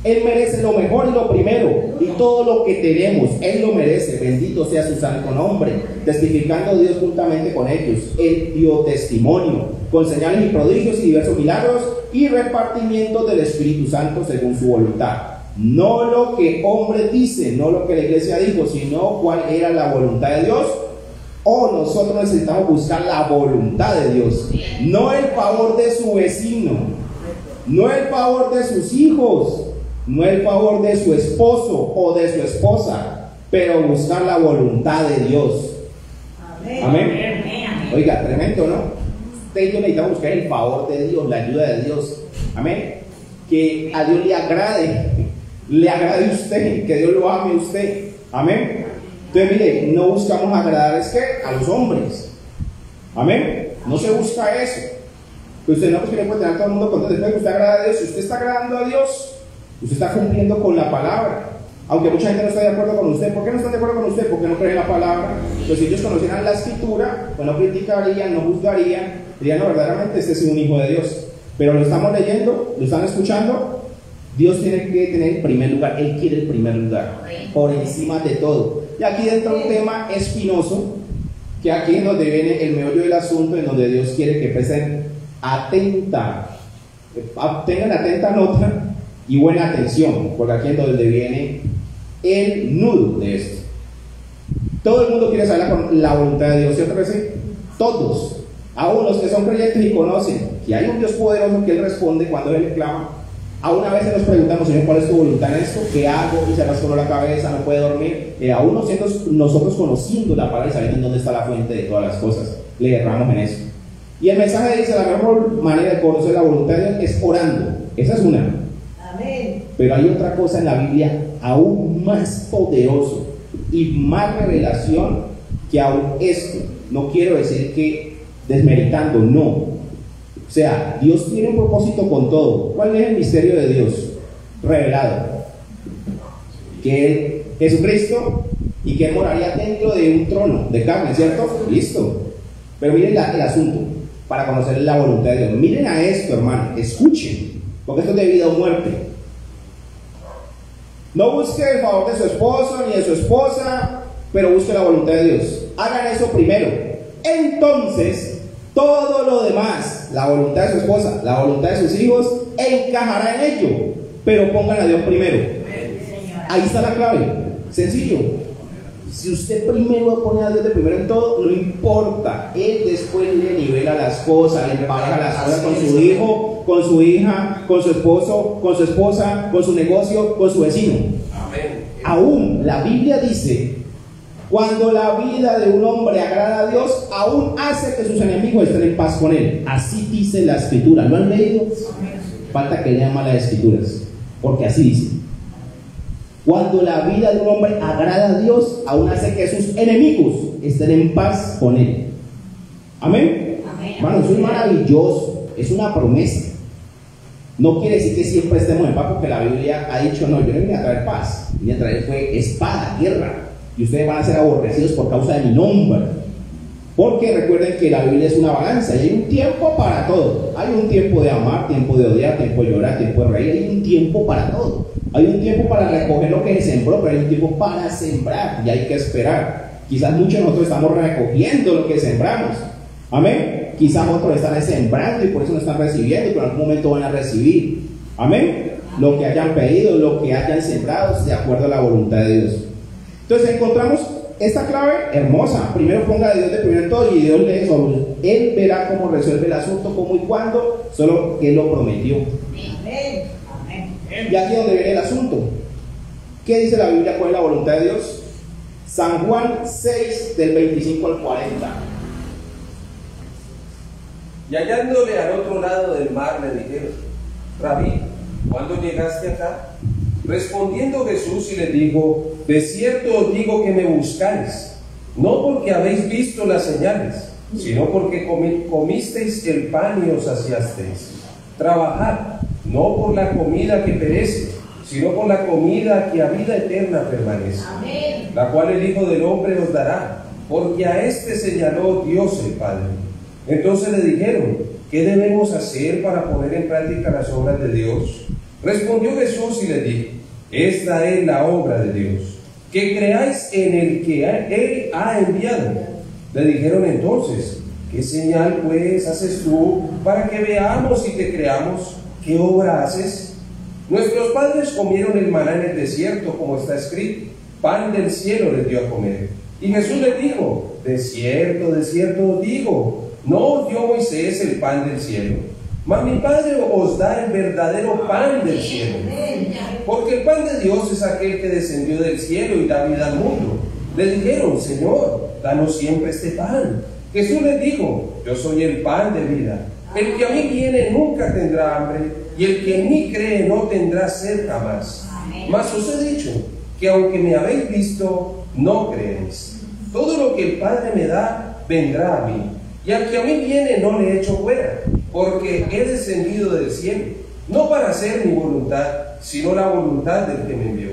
Él merece lo mejor y lo primero. Y todo lo que tenemos, Él lo merece. Bendito sea su santo nombre. Testificando Dios juntamente con ellos. Él dio testimonio con señales y prodigios y diversos milagros y repartimientos del Espíritu Santo según su voluntad. No lo que hombre dice, no lo que la iglesia dijo, sino cuál era la voluntad de Dios. O nosotros necesitamos buscar la voluntad de Dios, no el favor de su vecino, no el favor de sus hijos, no el favor de su esposo o de su esposa, pero buscar la voluntad de Dios. Amén. Amén. Oiga, tremendo, ¿no? Usted y yo necesitamos buscar el favor de Dios, la ayuda de Dios. Amén. Que a Dios le agrade a usted, que Dios lo ame a usted. Amén. Entonces, mire, no buscamos agradar es que a los hombres. Amén. No se busca eso. Pues usted no pues quiere tener a todo el mundo contento. Después que usted agrada a Dios, si usted está agradando a Dios, usted está cumpliendo con la palabra. Aunque mucha gente no está de acuerdo con usted. ¿Por qué no están de acuerdo con usted? Porque no creen la palabra. Pues si ellos conocieran la escritura, pues no criticarían, no juzgarían, dirían, no, verdaderamente este es un hijo de Dios. Pero lo estamos leyendo, lo están escuchando. Dios tiene que tener el primer lugar. Él quiere el primer lugar por encima de todo. Y aquí dentro un tema espinoso, que aquí es donde viene el meollo del asunto, en donde Dios quiere que presten tengan atenta nota y buena atención, porque aquí es donde viene el nudo de esto. Todo el mundo quiere saber la voluntad de Dios, ¿cierto que sí? Todos, aún los que son creyentes y conocen que hay un Dios poderoso que Él responde cuando Él le clama. Aún a veces nos preguntamos, Señor, ¿cuál es tu voluntad en esto? ¿Qué hago? Y se rascó la cabeza, no puede dormir. Aún nosotros conociendo la palabra y sabiendo en dónde está la fuente de todas las cosas, le erramos en eso. Y el mensaje dice, la mejor manera de conocer la voluntad de Dios es orando. Esa es una. Amén. Pero hay otra cosa en la Biblia aún más poderoso y más revelación que aún esto. No quiero decir que desmeritando, no. O sea, Dios tiene un propósito con todo. ¿Cuál es el misterio de Dios revelado? Que Él, Jesucristo, y que Él moraría dentro de un trono de carne, ¿cierto? Listo. Pero miren el asunto, para conocer la voluntad de Dios. Miren a esto, hermano, escuchen, porque esto es de vida o muerte. No busque el favor de su esposo ni de su esposa, pero busque la voluntad de Dios. Hagan eso primero. Entonces, todo lo demás, la voluntad de su esposa, la voluntad de sus hijos, encajará en ello. Pero pongan a Dios primero. Ahí está la clave. Sencillo. Si usted primero pone a Dios de primero en todo, no importa. Él después le nivela las cosas, le empareja las cosas con su hijo, con su hija, con su esposo, con su esposa, con su negocio, con su vecino. Amén. Aún la Biblia dice, cuando la vida de un hombre agrada a Dios, aún hace que sus enemigos estén en paz con él. Así dice la Escritura. ¿Lo han leído? Falta que lean más las Escrituras, porque así dice. Cuando la vida de un hombre agrada a Dios, aún hace que sus enemigos estén en paz con él. Amén. Hermano, eso es maravilloso. Es una promesa. No quiere decir que siempre estemos en paz, porque la Biblia ha dicho, no, yo no vine a traer paz, vine a traer fue espada, guerra. Y ustedes van a ser aborrecidos por causa de mi nombre. Porque recuerden que la Biblia es una balanza y hay un tiempo para todo. Hay un tiempo de amar, tiempo de odiar, tiempo de llorar, tiempo de reír. Hay un tiempo para todo. Hay un tiempo para recoger lo que se sembró, pero hay un tiempo para sembrar y hay que esperar. Quizás muchos de nosotros estamos recogiendo lo que sembramos. Amén. Quizás otros están sembrando y por eso no están recibiendo, pero en algún momento van a recibir. Amén. Lo que hayan pedido, lo que hayan sembrado, de acuerdo a la voluntad de Dios. Entonces encontramos esta clave hermosa. Primero ponga a Dios de primero en todo y Dios le soluciona. Él verá cómo resuelve el asunto, cómo y cuándo, solo que Él lo prometió. Amén. Y aquí es donde viene el asunto. ¿Qué dice la Biblia? ¿Cuál es la voluntad de Dios? San Juan 6, del 25 al 40. Y hallándole al otro lado del mar le dijeron: Rabí, ¿cuándo llegaste acá? Respondiendo Jesús y les dijo: de cierto os digo que me buscáis, no porque habéis visto las señales, sino porque comisteis el pan y os saciasteis. Trabajad, no por la comida que perece, sino por la comida que a vida eterna permanece. Amén. La cual el Hijo del Hombre os dará, porque a este señaló Dios el Padre. Entonces le dijeron: ¿qué debemos hacer para poner en práctica las obras de Dios? Respondió Jesús y les dijo: esta es la obra de Dios, que creáis en el que Él ha enviado. Le dijeron entonces: ¿qué señal pues haces tú para que veamos y te creamos? ¿Qué obra haces? Nuestros padres comieron el maná en el desierto, como está escrito: pan del cielo les dio a comer. Y Jesús les dijo: de cierto os digo, no os dio Moisés el pan del cielo, mas mi Padre os da el verdadero pan del cielo. Porque el pan de Dios es aquel que descendió del cielo y da vida al mundo. Le dijeron: Señor, danos siempre este pan. Jesús les dijo: yo soy el pan de vida. El que a mí viene nunca tendrá hambre, y el que en mí cree no tendrá sed jamás. Mas os he dicho que aunque me habéis visto, no creéis. Todo lo que el Padre me da, vendrá a mí. Y al que a mí viene no le echo fuera, porque he descendido del cielo, no para hacer mi voluntad, sino la voluntad del que me envió.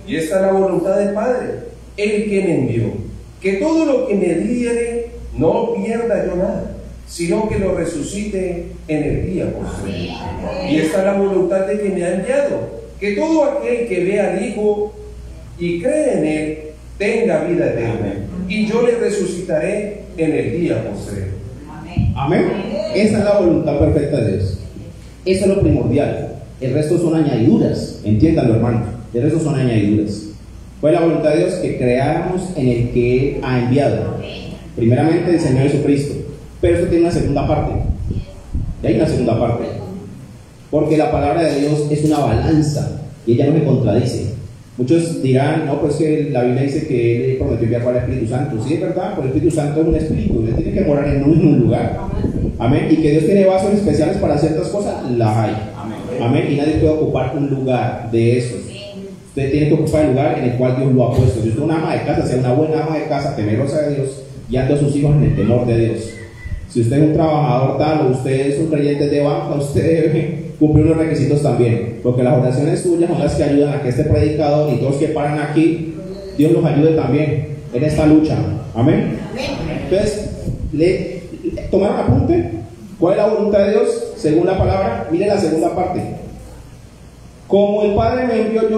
Y esta es la voluntad del Padre, el que me envió, que todo lo que me diere no pierda yo nada, sino que lo resucite en el día postrero. Y esta es la voluntad de que me ha enviado, que todo aquel que vea al Hijo y cree en Él tenga vida eterna, y yo le resucitaré en el día postrero. Amén. Esa es la voluntad perfecta de Dios. Eso es lo primordial. El resto son añadiduras. Entiéndanlo, hermano. El resto son añadiduras. ¿Cuál es la voluntad de Dios? Que creáramos en el que Él ha enviado. Primeramente el Señor Jesucristo. Pero esto tiene una segunda parte. Y hay una segunda parte. Porque la palabra de Dios es una balanza y ella no se contradice. Muchos dirán: no, pues que la Biblia dice que Él prometió enviar al Espíritu Santo. Sí, es verdad, pero el Espíritu Santo es un espíritu, Él tiene que morar en un lugar. Amén. Y que Dios tiene vasos especiales para ciertas cosas, las hay. Amén. Y nadie puede ocupar un lugar de esos. Usted tiene que ocupar el lugar en el cual Dios lo ha puesto. Si usted es una ama de casa, sea una buena ama de casa, temerosa de Dios, guiando a sus hijos en el temor de Dios. Si usted es un trabajador tal, o usted es un creyente de banca, usted debe cumplir unos requisitos también, porque las oraciones suyas son las que ayudan a que este predicador y todos que paran aquí, Dios los ayude también en esta lucha. Amén. Entonces, ¿tomaron apunte? ¿Cuál es la voluntad de Dios según la palabra? Mire la segunda parte. Como el Padre me envió,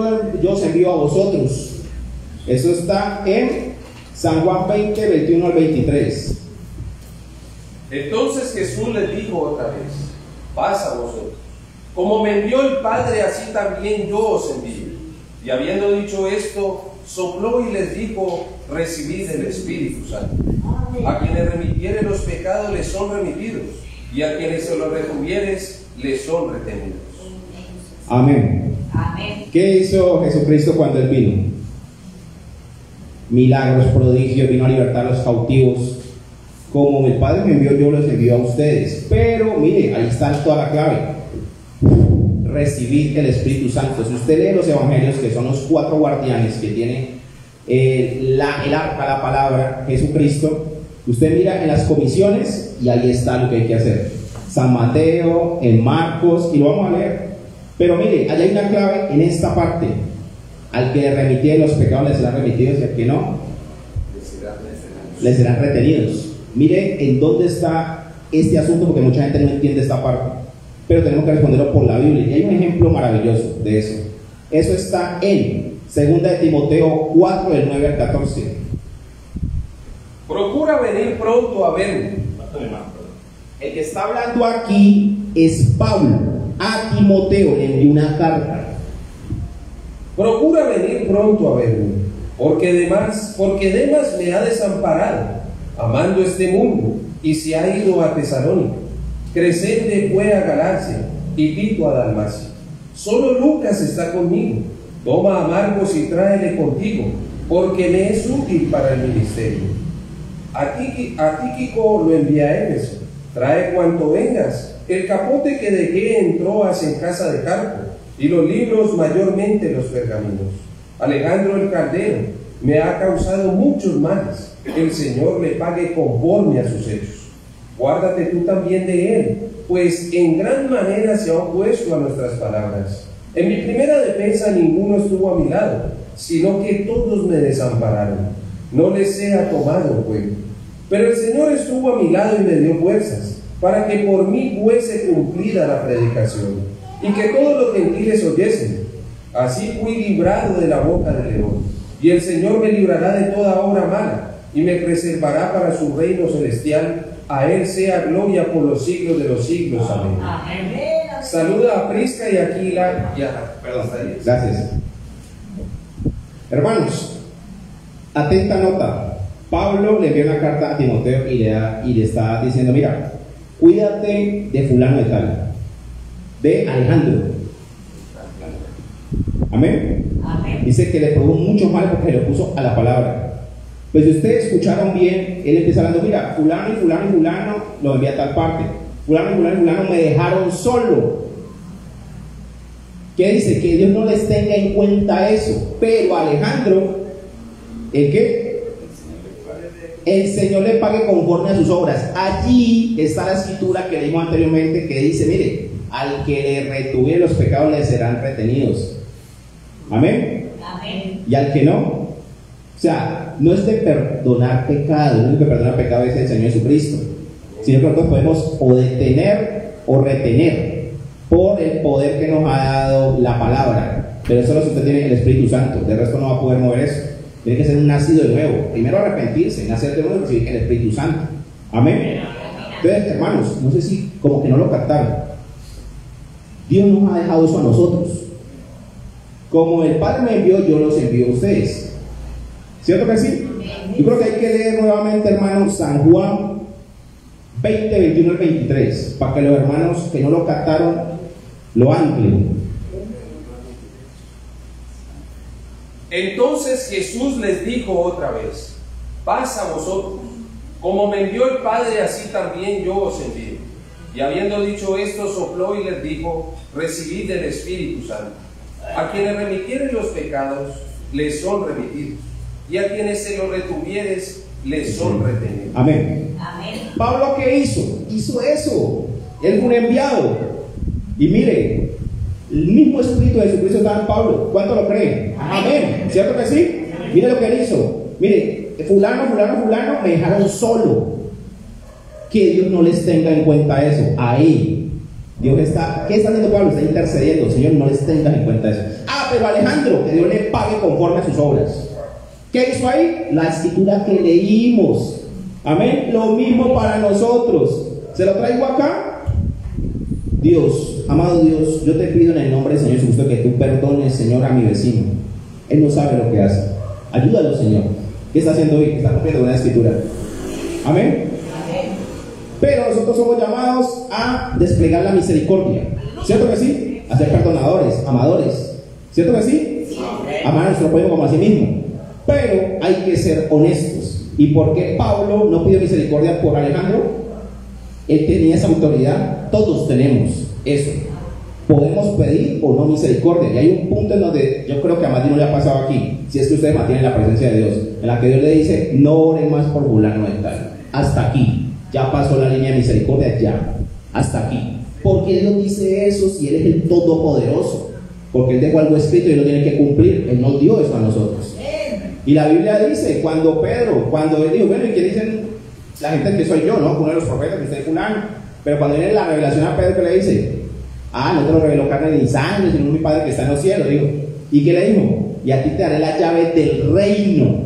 yo os envío a vosotros. Eso está en San Juan 20, 21 al 23. Entonces Jesús les dijo otra vez: paz a vosotros. Como me envió el Padre, así también yo os envío. Y habiendo dicho esto, sopló y les dijo: recibid el Espíritu Santo. A quienes remitieren los pecados les son remitidos, y a quienes se los retuvieres les son retenidos. Amén. Amén. ¿Qué hizo Jesucristo cuando Él vino? Milagros, prodigios, vino a libertar a los cautivos. Como el Padre me envió, yo los envío a ustedes. Pero mire, ahí está toda la clave: recibid el Espíritu Santo. Si usted lee los evangelios, que son los 4 guardianes que tiene el arca, la palabra, Jesucristo, usted mira en las comisiones y ahí está lo que hay que hacer. San Mateo, en Marcos, y lo vamos a leer. Pero mire, allá hay una clave en esta parte: al que le remitieren los pecados les serán remitidos, y al que no, les serán retenidos. mire en dónde está este asunto, porque mucha gente no entiende esta parte, pero tenemos que responderlo por la Biblia. Y hay un ejemplo maravilloso de eso. Eso está en 2 de Timoteo 4, del 9 al 14. Procura venir pronto a verme. El que está hablando aquí es Pablo. A Timoteo le envió una carta. Procura venir pronto a verme, porque Demas me ha desamparado, amando este mundo, y se ha ido a Tesalónica. Crescente fue a Galacia, y Tito a Dalmacia. Solo Lucas está conmigo. Toma a Marcos y tráele contigo, porque me es útil para el ministerio. A Tíquico lo envía a Éfeso. Trae cuanto vengas. El capote que dejé en Troas en casa de Carpo, y los libros, mayormente los pergaminos. Alejandro el Caldero me ha causado muchos males. El Señor le pague conforme a sus hechos. Guárdate tú también de él, pues en gran manera se ha opuesto a nuestras palabras. En mi primera defensa ninguno estuvo a mi lado, sino que todos me desampararon. No les sea tomado en cuenta. Pero el Señor estuvo a mi lado y me dio fuerzas, para que por mí fuese cumplida la predicación, y que todos los gentiles oyesen. Así fui librado de la boca del león, y el Señor me librará de toda obra mala, y me preservará para su reino celestial. A Él sea gloria por los siglos de los siglos. Amén. Saluda a Prisca y Aquila. Gracias. Hermanos, atenta nota. Pablo le envió una carta a Timoteo y le está diciendo: mira, cuídate de fulano de tal, de Alejandro. Amén. Dice que le probó mucho mal porque le puso a la palabra. Pues si ustedes escucharon bien, él empieza hablando: mira, fulano y fulano y fulano lo envía a tal parte, fulano y fulano y fulano me dejaron solo. ¿Qué dice? Que Dios no les tenga en cuenta eso. Pero Alejandro, ¿el qué? El Señor le pague conforme a sus obras. Allí está la escritura que leímos anteriormente, que dice: mire, al que le retuviere los pecados le serán retenidos. Amén. Y al que no, o sea, no es de perdonar pecado, no es de que perdonar pecado es el Señor Jesucristo, sino que nosotros podemos o detener o retener por el poder que nos ha dado la palabra. Pero solo si usted tiene el Espíritu Santo, de resto no va a poder mover eso. Tiene que ser un nacido de nuevo. Primero arrepentirse, nacer de nuevo y recibir el Espíritu Santo. Amén. Entonces, hermanos, no sé si como que no lo captaron. Dios nos ha dejado eso a nosotros. Como el Padre me envió, yo los envío a ustedes. ¿Cierto que sí? Yo creo que hay que leer nuevamente, hermanos, San Juan 20, 21 al 23, para que los hermanos que no lo captaron lo anclen. Entonces Jesús les dijo otra vez: paz a vosotros. Como me envió el Padre, así también yo os envío. Y habiendo dicho esto, sopló y les dijo: recibid el Espíritu Santo. A quienes remitieren los pecados, les son remitidos, y a quienes se los retuvieres, les son retenidos. Amén. Pablo, ¿qué hizo? Hizo eso. Él fue un enviado. Y mire, el mismo Espíritu de Jesucristo está en Pablo. ¿Cuánto lo creen? Amén. ¿Cierto que sí? Mire lo que él hizo. Mire, fulano me dejaron solo. Que Dios no les tenga en cuenta eso. Ahí Dios está, ¿qué está haciendo Pablo? Está intercediendo. Señor, no les tengas en cuenta eso. Pero Alejandro, que Dios le pague conforme a sus obras. ¿Qué hizo ahí? La escritura que leímos. Amén. Lo mismo para nosotros. ¿Se lo traigo acá? Dios, amado Dios, yo te pido en el nombre del Señor Jesucristo que tú perdones, Señor, a mi vecino. Él no sabe lo que hace. Ayúdalo, Señor. ¿Qué está haciendo hoy? Está cumpliendo una escritura. Amén. Pero nosotros somos llamados a desplegar la misericordia. ¿Cierto que sí? A ser perdonadores, amadores. ¿Cierto que sí? Amar a nuestro pueblo como a sí mismo. Pero hay que ser honestos. ¿Y por qué Pablo no pidió misericordia por Alejandro? Él tenía esa autoridad. Todos tenemos eso. Podemos pedir o no misericordia. Y hay un punto en donde yo creo que a Mati no le ha pasado aquí, si es que ustedes mantienen la presencia de Dios, en la que Dios le dice: no oren más por fulano de tal. Hasta aquí. Ya pasó la línea de misericordia, ya. Hasta aquí. ¿Por qué Dios dice eso si Él es el Todopoderoso? Porque Él dejó algo escrito y lo tiene que cumplir. Él nos dio eso a nosotros. Y la Biblia dice, cuando él dijo: bueno, ¿y qué dicen La gente que soy yo, ¿no? Uno de los profetas, que usted es fulano. Pero cuando viene la revelación a Pedro, ¿qué le dice? Ah, no te lo reveló carne ni sangre, sino mi Padre que está en los cielos, dijo. ¿Y qué le dijo? Y a ti te daré la llave del reino.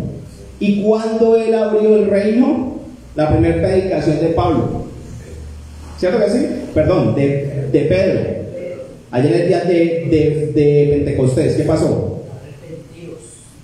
¿Y cuando él abrió el reino? La primera predicación de Pablo. ¿Cierto que sí? Perdón, de Pedro. Ayer en el día de Pentecostés, ¿qué pasó?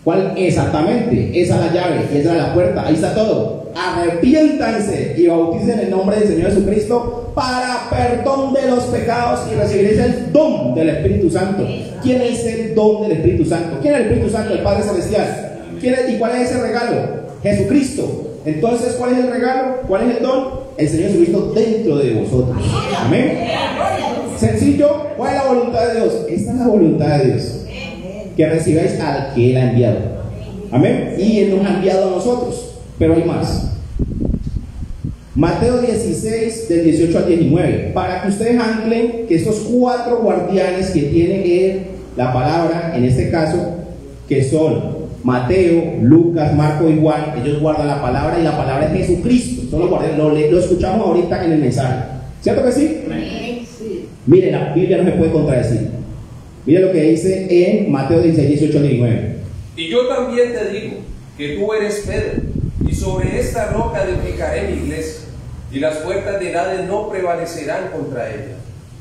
¿Cuál? Exactamente, esa es la llave, y esa es la puerta, ahí está todo. Arrepiéntanse y bauticen en el nombre del Señor Jesucristo para perdón de los pecados y recibiréis el don del Espíritu Santo. ¿Quién es el don del Espíritu Santo? ¿Quién es el Espíritu Santo? El Padre Celestial. ¿Quién es, y cuál es ese regalo? Jesucristo. Entonces, ¿cuál es el regalo? ¿Cuál es el don? El Señor Jesucristo dentro de vosotros. Amén. Sencillo, ¿cuál es la voluntad de Dios? Esta es la voluntad de Dios, que recibáis al que Él ha enviado. Amén. Y Él nos ha enviado a nosotros. Pero hay más. Mateo 16, del 18 al 19. Para que ustedes anclen que estos 4 guardianes que tiene la palabra, en este caso, que son Mateo, Lucas, Marco y Juan, ellos guardan la palabra, y la palabra es Jesucristo. Son los guardianes, lo escuchamos ahorita en el mensaje. ¿Cierto que sí? Sí. Mire, la Biblia no se puede contradecir. Mire lo que dice en Mateo 16, 18 al 19. Y yo también te digo que tú eres Pedro, y sobre esta roca edificaré mi iglesia, y las puertas del Hades no prevalecerán contra ella.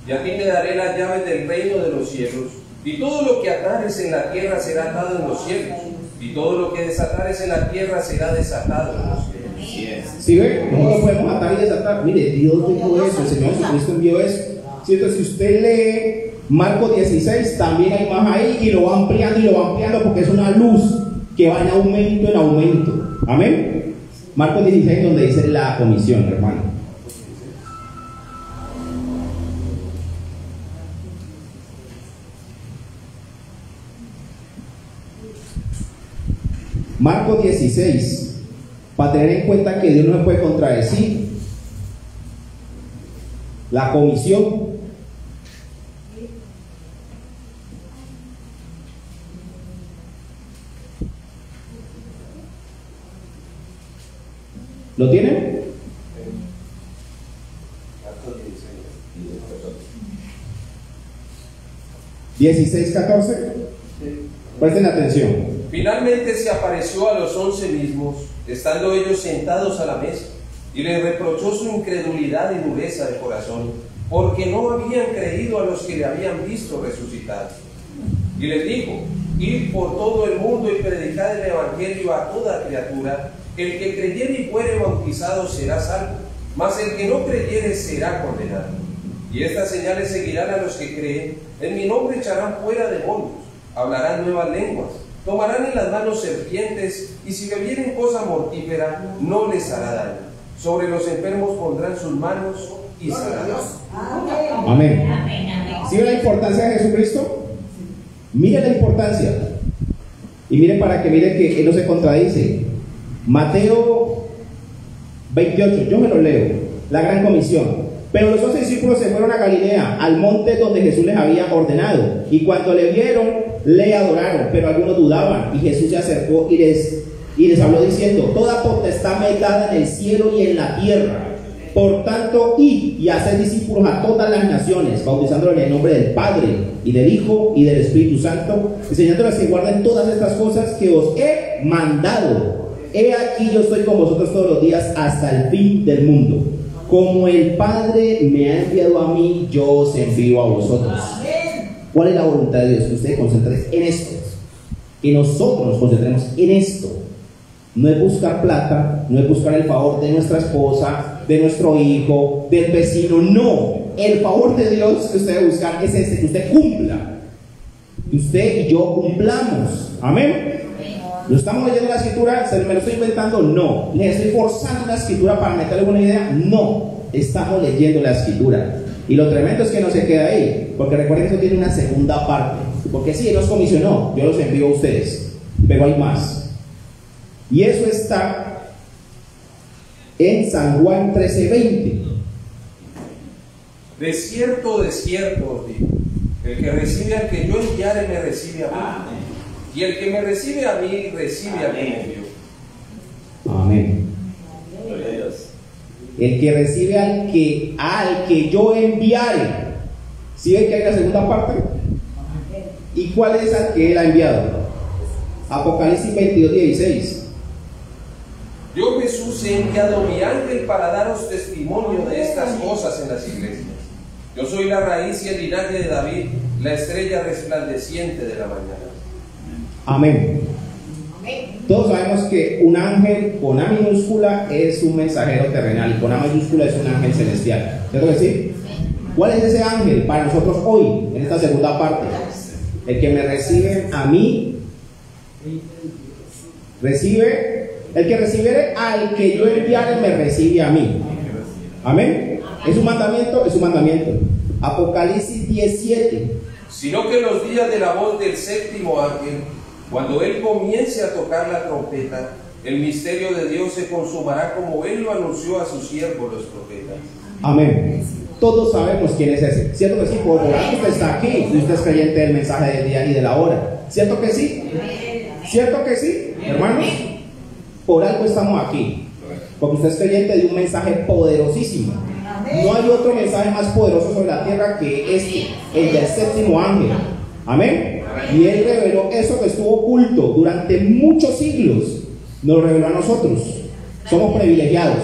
Y a ti te daré las llaves del reino de los cielos, y todo lo que atares en la tierra será atado en los cielos, y todo lo que desatares en la tierra será desatado en los cielos. ¿Sí ve? Nosotros podemos atar y desatar. Mire, Dios dijo eso, el Señor Jesucristo envió eso. ¿Cierto? Si usted lee Marcos 16, también hay más ahí, y lo va ampliando porque es una luz que va en aumento. Amén. Marcos 16, donde dice la comisión, hermano. Marcos 16, para tener en cuenta que Dios no se puede contradecir. La comisión. ¿Lo tienen? 16:14. Presten atención. Finalmente se apareció a los 11 mismos, estando ellos sentados a la mesa, y les reprochó su incredulidad y dureza de corazón, porque no habían creído a los que le habían visto resucitar. Y les dijo: id por todo el mundo y predicad el evangelio a toda criatura. El que creyere y fuere bautizado será salvo, mas el que no creyere será condenado. Y estas señales seguirán a los que creen: en mi nombre echarán fuera demonios, hablarán nuevas lenguas, tomarán en las manos serpientes, y si bebieren cosa mortífera no les hará daño. Sobre los enfermos pondrán sus manos y sanarán. Amén. ¿Sí ve la importancia de Jesucristo? Mire la importancia. Y mire, para que mire que Él no se contradice. Mateo 28, yo me lo leo. La gran comisión. Pero los 11 discípulos se fueron a Galilea, al monte donde Jesús les había ordenado. Y cuando le vieron, le adoraron, pero algunos dudaban. Y Jesús se acercó y les habló diciendo: toda potestad me es dada en el cielo y en la tierra. Por tanto, id y haced discípulos a todas las naciones, bautizándolos en el nombre del Padre, y del Hijo, y del Espíritu Santo, enseñándoles que guarden todas estas cosas que os he mandado. He aquí, yo estoy con vosotros todos los días hasta el fin del mundo. Como el Padre me ha enviado a mí, yo os envío a vosotros. ¿Cuál es la voluntad de Dios? Que ustedes concentren en esto, que nosotros nos concentremos en esto. No es buscar plata, no es buscar el favor de nuestra esposa, de nuestro hijo, del vecino. No, el favor de Dios que usted debe buscar es este: que usted cumpla, que usted y yo cumplamos. Amén. ¿Lo estamos leyendo la escritura? ¿Se me lo estoy inventando? No. ¿Les estoy forzando una escritura para meterle una idea? No. Estamos leyendo la escritura. Y lo tremendo es que no se queda ahí, porque recuerden que eso tiene una segunda parte. Porque sí, Él nos comisionó, yo los envío a ustedes, pero hay más. Y eso está en San Juan 13:20. De cierto os digo, el que recibe al que yo enviare me recibe a mí. Y el que me recibe a mí, recibe a mí. Amén. Gloria a Dios. El que recibe al que yo enviare. ¿Sí ven que hay la segunda parte? ¿Y cuál es al que él ha enviado? Apocalipsis 22:16. Yo, Jesús, he enviado mi ángel para daros testimonio de estas cosas en las iglesias. Yo soy la raíz y el linaje de David, la estrella resplandeciente de la mañana. Amén. Todos sabemos que un ángel con A minúscula es un mensajero terrenal y con A mayúscula es un ángel celestial. ¿Cierto que sí? ¿Cuál es ese ángel para nosotros hoy, en esta segunda parte? El que me recibe a mí, el que recibiere al que yo enviare me recibe a mí. Amén. ¿Es un mandamiento? Es un mandamiento. Apocalipsis 17. Sino que en los días de la voz del séptimo ángel, cuando él comience a tocar la trompeta, el misterio de Dios se consumará como él lo anunció a sus siervos los profetas. Amén. Todos sabemos quién es ese. ¿Cierto que sí? Por algo usted está aquí y usted es creyente del mensaje del día y de la hora. ¿Cierto que sí? ¿Cierto que sí, hermanos? Por algo estamos aquí. Porque usted es creyente de un mensaje poderosísimo. No hay otro mensaje más poderoso sobre la tierra que este, el del séptimo ángel. Amén. Y él reveló eso que estuvo oculto durante muchos siglos. Nos lo reveló a nosotros. Somos privilegiados.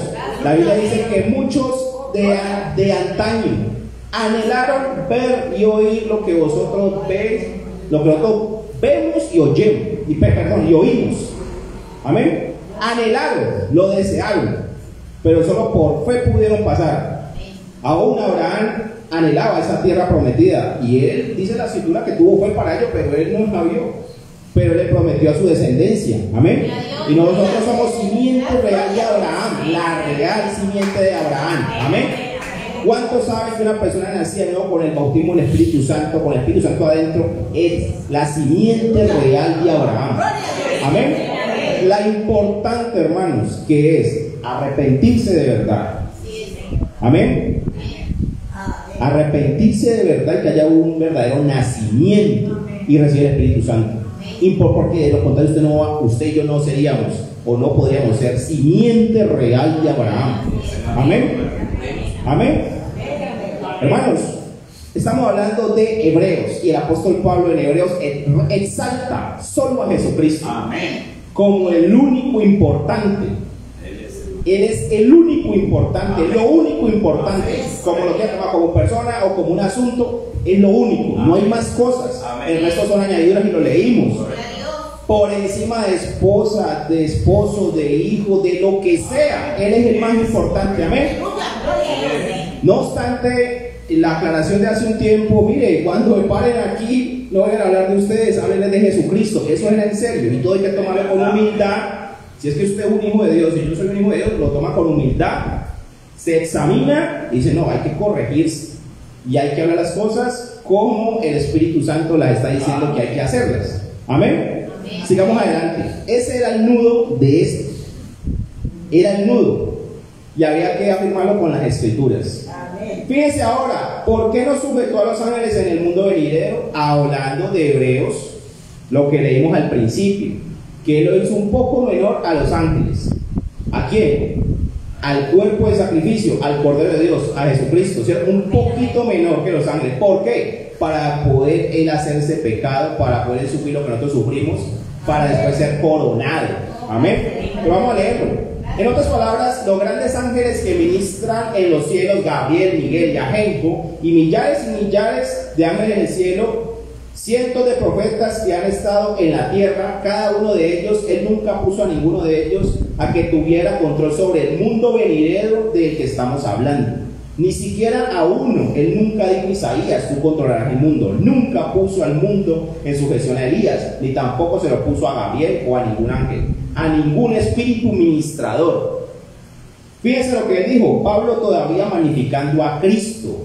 La Biblia dice que muchos de antaño anhelaron ver y oír lo que vosotros veis, lo que nosotros vemos y oyemos, y oímos. Amén. Anhelaron, lo desearon, pero solo por fe pudieron pasar. Aún Abraham anhelaba esa tierra prometida y él dice la escritura que tuvo fe para ello, pero él no la vio, pero le prometió a su descendencia. Amén. Y nosotros somos simiente real de Abraham, la real simiente de Abraham. Amén. ¿Cuántos saben que una persona nacida de nuevo con el bautismo del Espíritu Santo, con el Espíritu Santo adentro, es la simiente real de Abraham? Amén. La importante, hermanos, que es arrepentirse de verdad. Amén. Arrepentirse de verdad y que haya un verdadero nacimiento y recibir el Espíritu Santo. Porque de lo contrario usted y yo no seríamos o no podríamos ser simiente real de Abraham. Amén. Amén. Hermanos, estamos hablando de Hebreos y el apóstol Pablo en Hebreos exalta solo a Jesucristo. Amén. Como el único importante. Él es el único importante, lo único importante, como lo quiera tomar como persona o como un asunto, es lo único, no hay más cosas. El resto son añadiduras y lo leímos. Por encima de esposa, de esposo, de hijo, de lo que sea, Él es el más importante. Amén. No obstante, la aclaración de hace un tiempo, mire, cuando me paren aquí, no vayan a hablar de ustedes, hablen de Jesucristo. Eso era en serio y todo hay que tomarlo con humildad. Si es que usted es un hijo de Dios y yo soy un hijo de Dios, lo toma con humildad, se examina y dice, no, hay que corregirse y hay que hablar las cosas como el Espíritu Santo las está diciendo que hay que hacerlas. Amén. Sigamos adelante. Ese era el nudo de esto. Era el nudo y había que afirmarlo con las Escrituras. Fíjense ahora, ¿por qué no sujetó a los ángeles en el mundo venidero? Hablando de Hebreos, lo que leímos al principio, que lo hizo un poco menor a los ángeles. ¿A quién? Al cuerpo de sacrificio, al Cordero de Dios, a Jesucristo, ¿cierto? Un poquito menor que los ángeles. ¿Por qué? Para poder Él hacerse pecado, para poder sufrir lo que nosotros sufrimos, para después ser coronado. Amén. Pero vamos a leerlo. En otras palabras, los grandes ángeles que ministran en los cielos, Gabriel, Miguel y Ajenco, y millares de ángeles en el cielo, cientos de profetas que han estado en la tierra, cada uno de ellos, Él nunca puso a ninguno de ellos a que tuviera control sobre el mundo venidero del que estamos hablando. Ni siquiera a uno. Él nunca dijo, Isaías, tú controlarás el mundo. Nunca puso al mundo en sujeción a Elías, ni tampoco se lo puso a Gabriel o a ningún ángel, a ningún espíritu ministrador. Fíjense lo que él dijo, Pablo todavía magnificando a Cristo,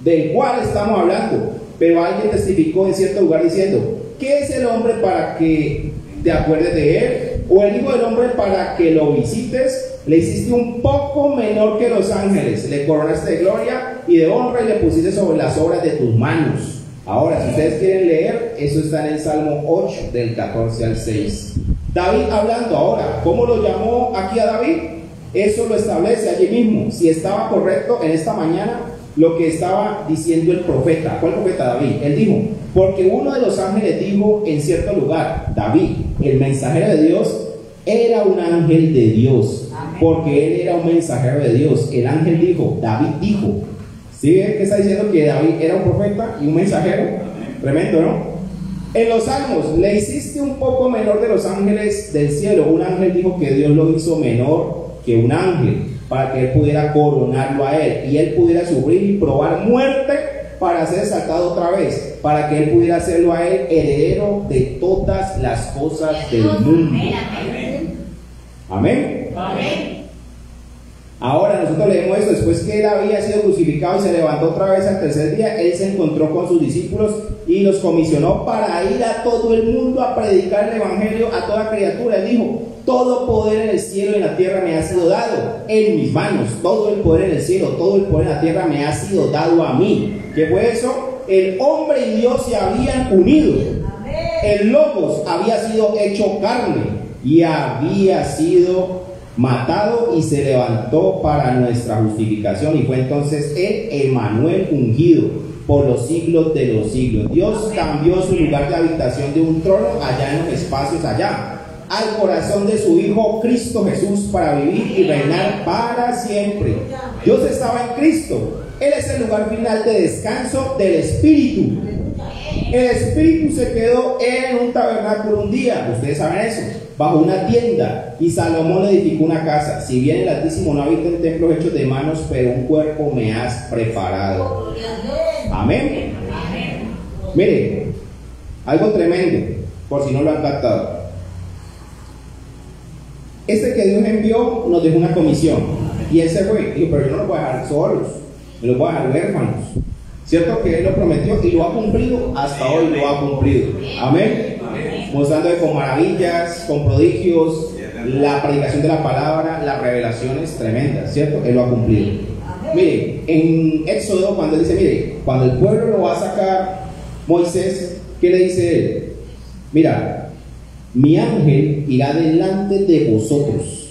del cual estamos hablando. Pero alguien testificó en cierto lugar diciendo, ¿qué es el hombre para que te acuerdes de él? ¿O el hijo del hombre para que lo visites? Le hiciste un poco menor que los ángeles, le coronaste de gloria y de honra y le pusiste sobre las obras de tus manos. Ahora, si ustedes quieren leer, eso está en el Salmo 8, del 14 al 6. David hablando ahora, ¿cómo lo llamó aquí a David? Eso lo establece allí mismo. Si estaba correcto en esta mañana lo que estaba diciendo el profeta. ¿Cuál profeta? David. Él dijo, porque uno de los ángeles dijo en cierto lugar, David, el mensajero de Dios, era un ángel de Dios, porque él era un mensajero de Dios. El ángel dijo, David dijo. ¿Sí ven que está diciendo que David era un profeta y un mensajero? Tremendo, ¿no? En los Salmos, le hiciste un poco menor de los ángeles del cielo. Un ángel dijo que Dios lo hizo menor que un ángel, para que él pudiera coronarlo a él, y él pudiera sufrir y probar muerte para ser exaltado otra vez, para que él pudiera hacerlo a él heredero de todas las cosas del mundo. Amén. Amén. Ahora nosotros leemos esto: después que él había sido crucificado y se levantó otra vez al tercer día, él se encontró con sus discípulos y los comisionó para ir a todo el mundo a predicar el evangelio a toda criatura. Él dijo: todo poder en el cielo y en la tierra me ha sido dado en mis manos. Todo el poder en el cielo, todo el poder en la tierra me ha sido dado a mí. ¿Qué fue eso? El hombre y Dios se habían unido. El Logos había sido hecho carne y había sido matado y se levantó para nuestra justificación, y fue entonces el Emmanuel ungido por los siglos de los siglos. Dios cambió su lugar de habitación de un trono allá en los espacios allá al corazón de su Hijo Cristo Jesús, para vivir y reinar para siempre. Dios estaba en Cristo. Él es el lugar final de descanso del Espíritu. El Espíritu se quedó en un tabernáculo un día, ustedes saben eso, bajo una tienda, y Salomón le edificó una casa. Si bien el Altísimo no habita en templos hechos de manos, pero un cuerpo me has preparado. Amén. Mire, algo tremendo, por si no lo han captado. Este que Dios envió nos dejó una comisión, y él se fue. Dijo: pero yo no los voy a dejar solos, me los voy a dejar huérfanos. Cierto que él lo prometió y lo ha cumplido, hasta hoy lo ha cumplido. Amén. Mostrando con maravillas, con prodigios, la predicación de la palabra, las revelaciones tremendas, ¿cierto? Él lo ha cumplido. Mire, en Éxodo, cuando él dice, mire, cuando el pueblo lo va a sacar Moisés, ¿qué le dice él? Mira, mi ángel irá delante de vosotros,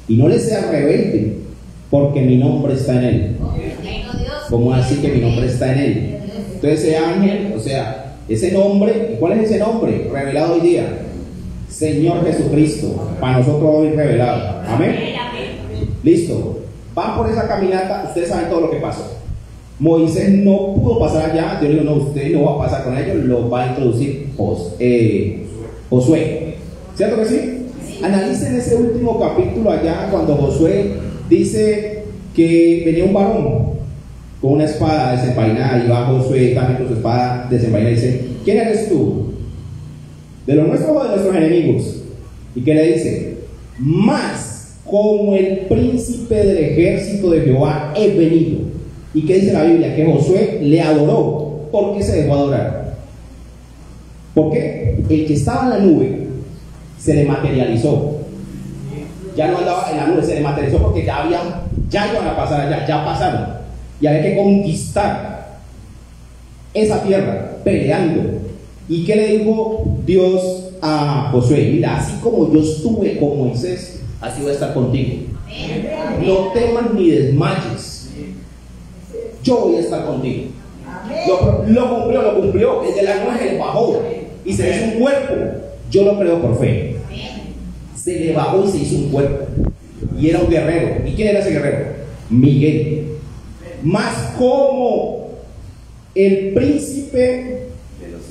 y no le sea rebelde, porque mi nombre está en él. ¿Cómo así que mi nombre está en él? Entonces ese ángel, o sea, ese nombre, ¿cuál es ese nombre? Revelado hoy día, Señor Jesucristo, para nosotros hoy revelado. Amén. Listo, van por esa caminata, ustedes saben todo lo que pasó. Moisés no pudo pasar allá. Dios le dijo: no, usted no va a pasar con ellos, lo va a introducir Josué. ¿Cierto que sí? Analicen ese último capítulo allá, cuando Josué dice que venía un varón con una espada desenvainada, y va Josué también con su espada desenvainada y dice: ¿quién eres tú? ¿De los nuestros o de nuestros enemigos? ¿Y qué le dice? Más como el príncipe del ejército de Jehová he venido. ¿Y qué dice la Biblia? Que Josué le adoró. ¿Por qué se dejó adorar? Porque el que estaba en la nube se le materializó. Ya no andaba en la nube, se le materializó, porque ya iban a pasar allá, ya pasaron. Y había que conquistar esa tierra peleando. ¿Y qué le dijo Dios a Josué? Mira, así como yo estuve con Moisés, así voy a estar contigo. No temas ni desmayes. Yo voy a estar contigo. Lo cumplió. El de la nube le bajó y se hizo un cuerpo. Yo lo creo por fe. Se le bajó y se hizo un cuerpo. Y era un guerrero. ¿Y quién era ese guerrero? Miguel. Más como el príncipe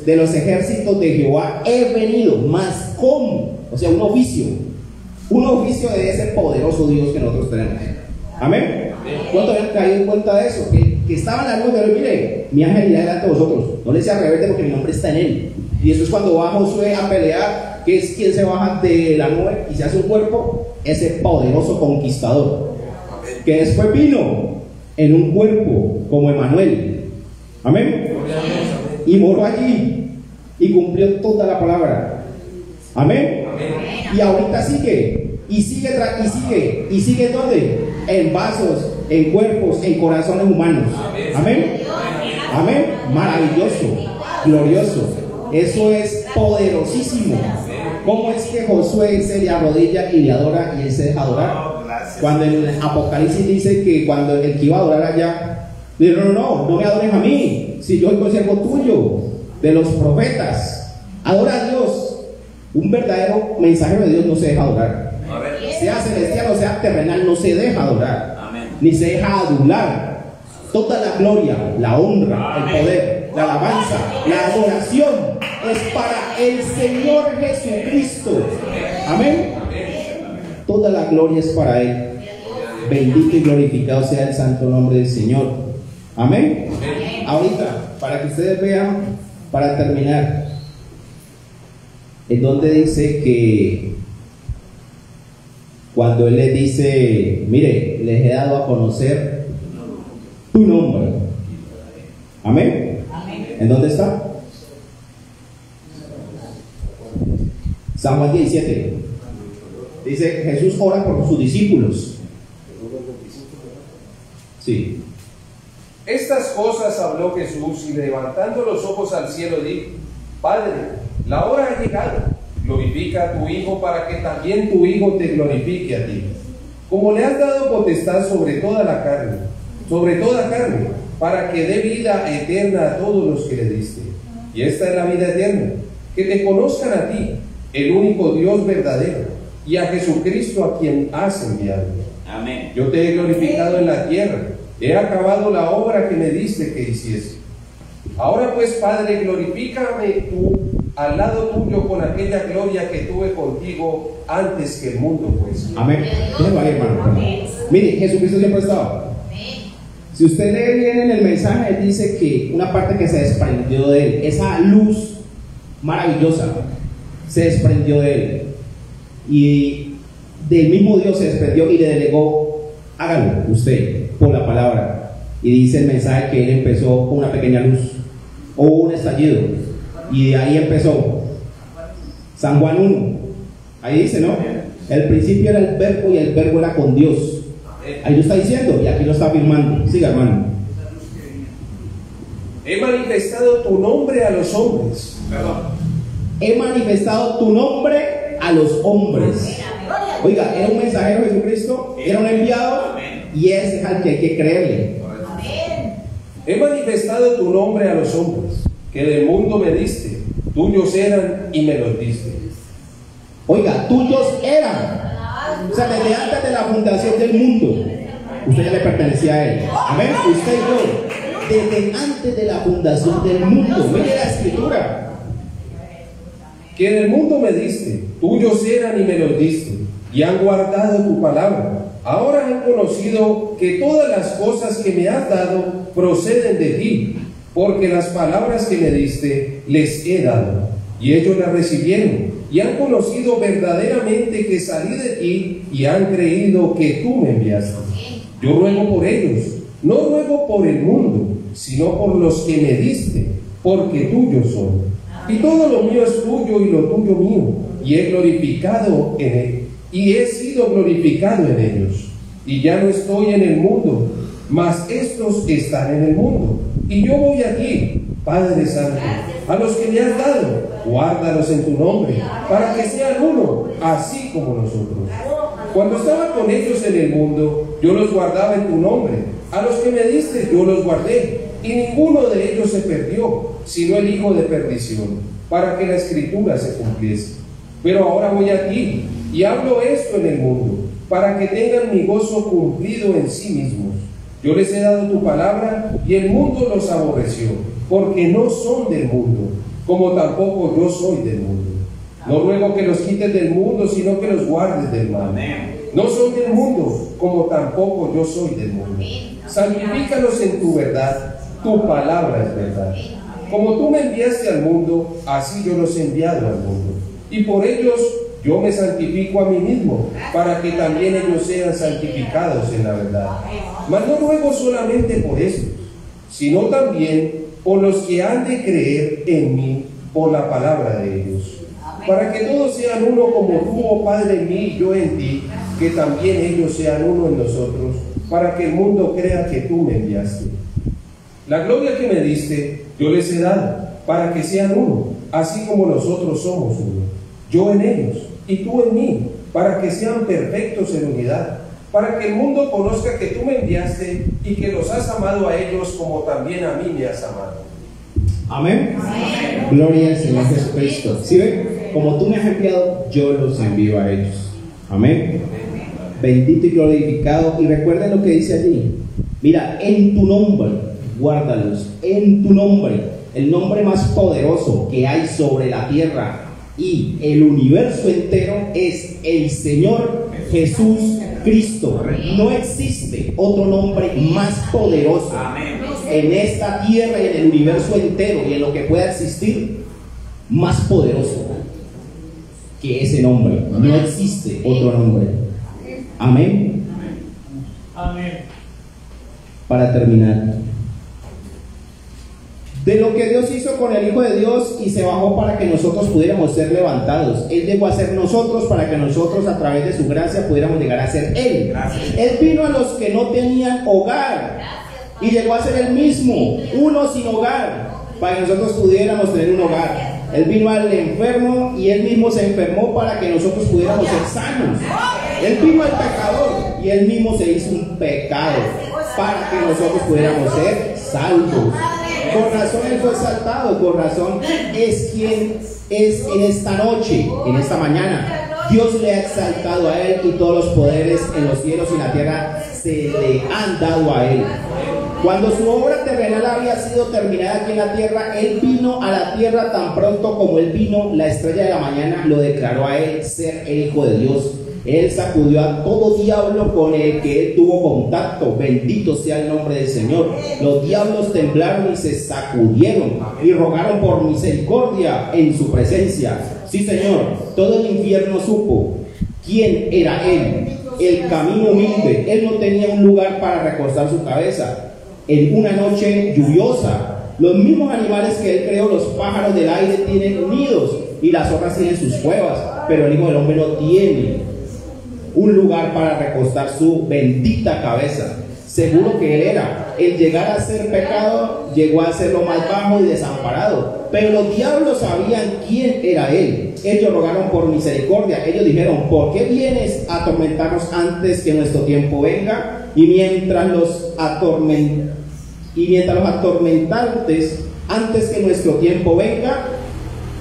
de los ejércitos de Jehová he venido. Más como, o sea, un oficio de ese poderoso Dios que nosotros tenemos. Amén. ¿Cuántos habían caído en cuenta de eso? Que estaba en la nube, pero mire, mi ángel irá delante de vosotros. No le sea rebelde, porque mi nombre está en él. Y eso es cuando va Josué a pelear, que es quien se baja de la nube y se hace un cuerpo, ese poderoso conquistador, que después vino en un cuerpo como Emmanuel. Amén. Y moró allí y cumplió toda la palabra. Amén. Y ahorita sigue, y sigue ¿dónde? En vasos, en cuerpos, en corazones humanos. Amén. Amén. Maravilloso, glorioso. Eso es poderosísimo. ¿Cómo es que Josué se le arrodilla y le adora, y él se deja adorar? Cuando en Apocalipsis dice que cuando el que iba a adorar allá, dijo, no me adores a mí, si yo soy siervo tuyo, de los profetas, adora a Dios. Un verdadero mensajero de Dios no se deja adorar. Sea celestial o sea terrenal, no se deja adorar. Ni se deja adular. Toda la gloria, la honra, el poder, la alabanza, la adoración es para el Señor Jesucristo. Amén. Toda la gloria es para Él. Bendito y glorificado sea el santo nombre del Señor. Amén. Ahorita, para que ustedes vean, para terminar, en donde dice que cuando Él les dice, mire, les he dado a conocer tu nombre. Amén. ¿En dónde está? San Juan 17. Dice, Jesús ora por sus discípulos. Sí. Estas cosas habló Jesús y levantando los ojos al cielo dijo, Padre, la hora ha llegado, glorifica a tu Hijo para que también tu Hijo te glorifique a ti. Como le has dado potestad sobre toda carne, para que dé vida eterna a todos los que le diste. Y esta es la vida eterna, que te conozcan a ti, el único Dios verdadero, y a Jesucristo a quien has enviado. Amén. Yo te he glorificado en la tierra, he acabado la obra que me diste que hiciese. Ahora pues, Padre, glorifícame tú al lado tuyo con aquella gloria que tuve contigo antes que el mundo fuese. Amén. Déjalo ahí, hermano. Mire, Jesucristo siempre ha estado. Si usted lee bien en el mensaje, dice que una parte que se desprendió de Él, esa luz maravillosa, se desprendió de Él. Y del mismo Dios se desprendió y le delegó, hágalo usted, por la palabra. Y dice el mensaje que Él empezó con una pequeña luz, o un estallido, y de ahí empezó. San Juan 1, ahí dice, ¿no? El principio era el verbo y el verbo era con Dios. Ahí lo está diciendo y aquí lo está afirmando. Siga, hermano. He manifestado tu nombre a los hombres. He manifestado tu nombre a los hombres. Oiga, era un mensajero de Jesucristo, era un enviado, y ese es al que hay que creerle. He manifestado tu nombre a los hombres, que del mundo me diste, tuyos eran y me los diste. Oiga, tuyos eran. O sea, desde antes de la fundación del mundo, usted ya le pertenecía a Él. Amén. Usted y yo, desde antes de la fundación del mundo. Mire la escritura. Que del mundo me diste, tuyos eran y me los diste, y han guardado tu palabra. Ahora han conocido que todas las cosas que me has dado proceden de ti, porque las palabras que me diste les he dado, y ellos las recibieron, y han conocido verdaderamente que salí de ti, y han creído que tú me enviaste. Yo ruego por ellos, no ruego por el mundo, sino por los que me diste, porque tuyos son. Y todo lo mío es tuyo y lo tuyo mío, y he glorificado en él, y he sido glorificado en ellos. Y ya no estoy en el mundo, mas estos están en el mundo, y yo voy a ti, Padre Santo, a los que me has dado, guárdalos en tu nombre, para que sean uno, así como nosotros. Cuando estaba con ellos en el mundo, yo los guardaba en tu nombre. A los que me diste, yo los guardé, y ninguno de ellos se perdió, sino el hijo de perdición, para que la escritura se cumpliese. Pero ahora voy a ti, y hablo esto en el mundo, para que tengan mi gozo cumplido en sí mismos. Yo les he dado tu palabra, y el mundo los aborreció, porque no son del mundo, como tampoco yo soy del mundo. No ruego que los quites del mundo, sino que los guardes del mal. No son del mundo, como tampoco yo soy del mundo. Santifícalos en tu verdad, tu palabra es verdad. Como tú me enviaste al mundo, así yo los he enviado al mundo. Y por ellos yo me santifico a mí mismo, para que también ellos sean santificados en la verdad. Mas no ruego solamente por estos, sino también por los que han de creer en mí por la palabra de ellos, para que todos sean uno como tú, oh Padre, en mí y yo en ti, que también ellos sean uno en nosotros, para que el mundo crea que tú me enviaste. La gloria que me diste, yo les he dado, para que sean uno, así como nosotros somos uno. Yo en ellos, y tú en mí, para que sean perfectos en unidad, para que el mundo conozca que tú me enviaste y que los has amado a ellos como también a mí me has amado. Amén. Amén. Gloria al Señor Jesucristo. ¿Sí ven? Como tú me has enviado, yo los envío a ellos. Amén. Bendito y glorificado. Y recuerden lo que dice allí. Mira, en tu nombre, guárdalos. En tu nombre, el nombre más poderoso que hay sobre la tierra y el universo entero es el Señor Jesús Cristo. No existe otro nombre más poderoso en esta tierra y en el universo entero y en lo que pueda existir, más poderoso que ese nombre. No existe otro nombre. Amén. Amén. Para terminar, de lo que Dios hizo con el Hijo de Dios y se bajó para que nosotros pudiéramos ser levantados. Él llegó a ser nosotros para que nosotros a través de su gracia pudiéramos llegar a ser Él. Gracias. Él vino a los que no tenían hogar y llegó a ser Él mismo, uno sin hogar, para que nosotros pudiéramos tener un hogar. Él vino al enfermo y Él mismo se enfermó para que nosotros pudiéramos ser sanos. Él vino al pecador y Él mismo se hizo un pecado para que nosotros pudiéramos ser salvos. Con razón Él fue exaltado, con razón es quien es en esta noche, en esta mañana. Dios le ha exaltado a Él y todos los poderes en los cielos y la tierra se le han dado a Él. Cuando su obra terrenal había sido terminada aquí en la tierra, Él vino a la tierra tan pronto como Él vino, la estrella de la mañana lo declaró a Él ser el Hijo de Dios. Él sacudió a todo diablo con el que Él tuvo contacto. Bendito sea el nombre del Señor. Los diablos temblaron y se sacudieron y rogaron por misericordia en su presencia. Sí, Señor, todo el infierno supo quién era Él, el camino humilde. Él no tenía un lugar para recostar su cabeza. En una noche lluviosa, los mismos animales que Él creó, los pájaros del aire, tienen nidos y las zorras tienen sus cuevas, pero el Hijo del Hombre no tiene un lugar para recostar su bendita cabeza. Seguro que Él era. El llegar a ser pecado, llegó a ser lo más bajo y desamparado. Pero los diablos sabían quién era Él. Ellos rogaron por misericordia. Ellos dijeron: ¿por qué vienes a atormentarnos antes que nuestro tiempo venga? Y mientras los atormentantes, antes que nuestro tiempo venga,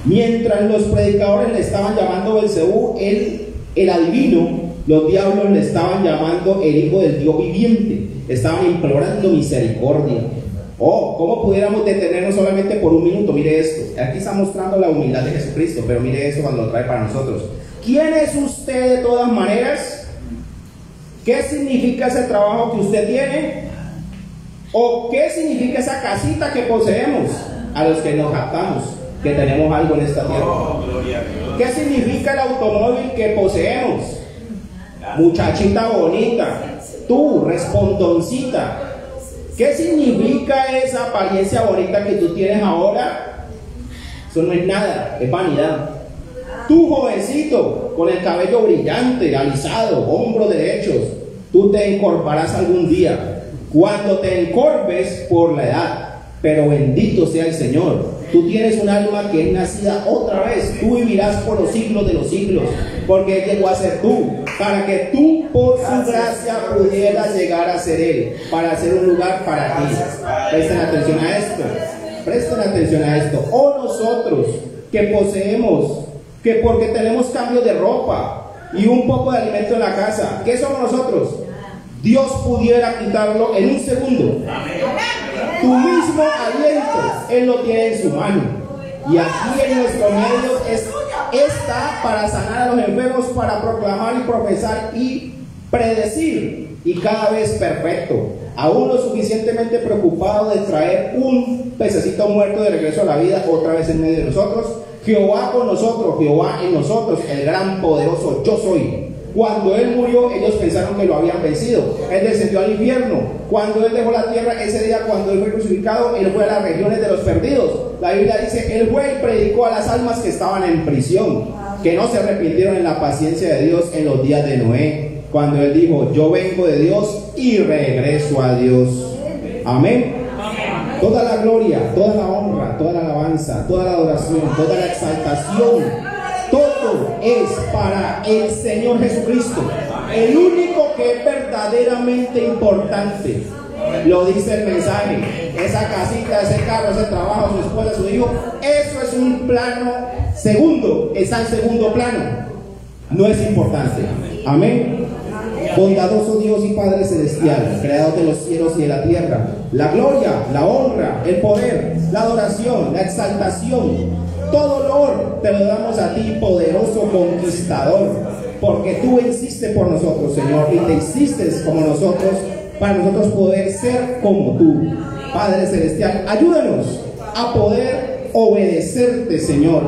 mientras los predicadores le estaban llamando Belcebú, el adivino, los diablos le estaban llamando el Hijo del Dios viviente. Estaban implorando misericordia. Oh, ¿cómo pudiéramos detenernos solamente por un minuto? Mire esto. Aquí está mostrando la humildad de Jesucristo, pero mire esto cuando lo trae para nosotros. ¿Quién es usted de todas maneras? ¿Qué significa ese trabajo que usted tiene? ¿O qué significa esa casita que poseemos? A los que nos jactamos que tenemos algo en esta tierra. ¿Qué significa el automóvil que poseemos? Muchachita bonita, tú, respondoncita. ¿Qué significa esa apariencia bonita que tú tienes ahora? Eso no es nada, es vanidad. Tú, jovencito, con el cabello brillante, alisado, hombros derechos, tú te encorvarás algún día, cuando te encorves por la edad. Pero bendito sea el Señor. Tú tienes un alma que es nacida otra vez. Tú vivirás por los siglos de los siglos, porque Él llegó a ser tú, para que tú por su gracia pudieras llegar a ser Él, para hacer un lugar para ti. Presten atención a esto. Presten atención a esto. O nosotros que poseemos, que porque tenemos cambio de ropa y un poco de alimento en la casa, ¿qué somos nosotros? Dios pudiera quitarlo en un segundo. Tu mismo aliento Él lo tiene en su mano, y aquí en nuestro medio está para sanar a los enfermos, para proclamar y profesar y predecir, y cada vez perfecto, aún lo suficientemente preocupado de traer un pececito muerto de regreso a la vida otra vez en medio de nosotros. Jehová con nosotros, Jehová en nosotros, el gran poderoso yo soy. Cuando Él murió, ellos pensaron que lo habían vencido. Él descendió al infierno. Cuando Él dejó la tierra, ese día cuando Él fue crucificado, Él fue a las regiones de los perdidos. La Biblia dice: Él fue y predicó a las almas que estaban en prisión, que no se arrepintieron en la paciencia de Dios en los días de Noé, cuando Él dijo: yo vengo de Dios y regreso a Dios. Amén. Toda la gloria, toda la honra, toda la alabanza, toda la adoración, toda la exaltación, todo es para el Señor Jesucristo. El único que es verdaderamente importante. Lo dice el mensaje. Esa casita, ese carro, ese trabajo, su escuela, su hijo, eso es un plano segundo. Está en segundo plano. No es importante. Amén. Bondadoso Dios y Padre Celestial, creador de los cielos y de la tierra, la gloria, la honra, el poder, la adoración, la exaltación, todo honor te lo damos a ti, poderoso conquistador, porque tú venciste por nosotros, Señor, y te hiciste como nosotros, para nosotros poder ser como tú. Padre Celestial, ayúdanos a poder obedecerte, Señor,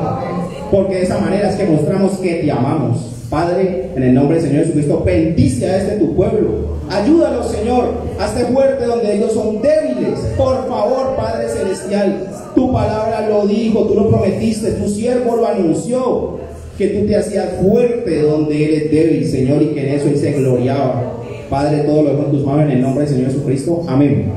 porque de esa manera es que mostramos que te amamos. Padre, en el nombre del Señor Jesucristo, bendice a este tu pueblo. Ayúdalos, Señor, a este fuerte donde ellos son débiles. Por favor, Padre Celestial, tu palabra lo dijo, tú lo prometiste, tu siervo lo anunció, que tú te hacías fuerte donde eres débil, Señor, y que en eso Él se gloriaba. Padre, todo lo dejo en tus manos en el nombre del Señor Jesucristo. Amén.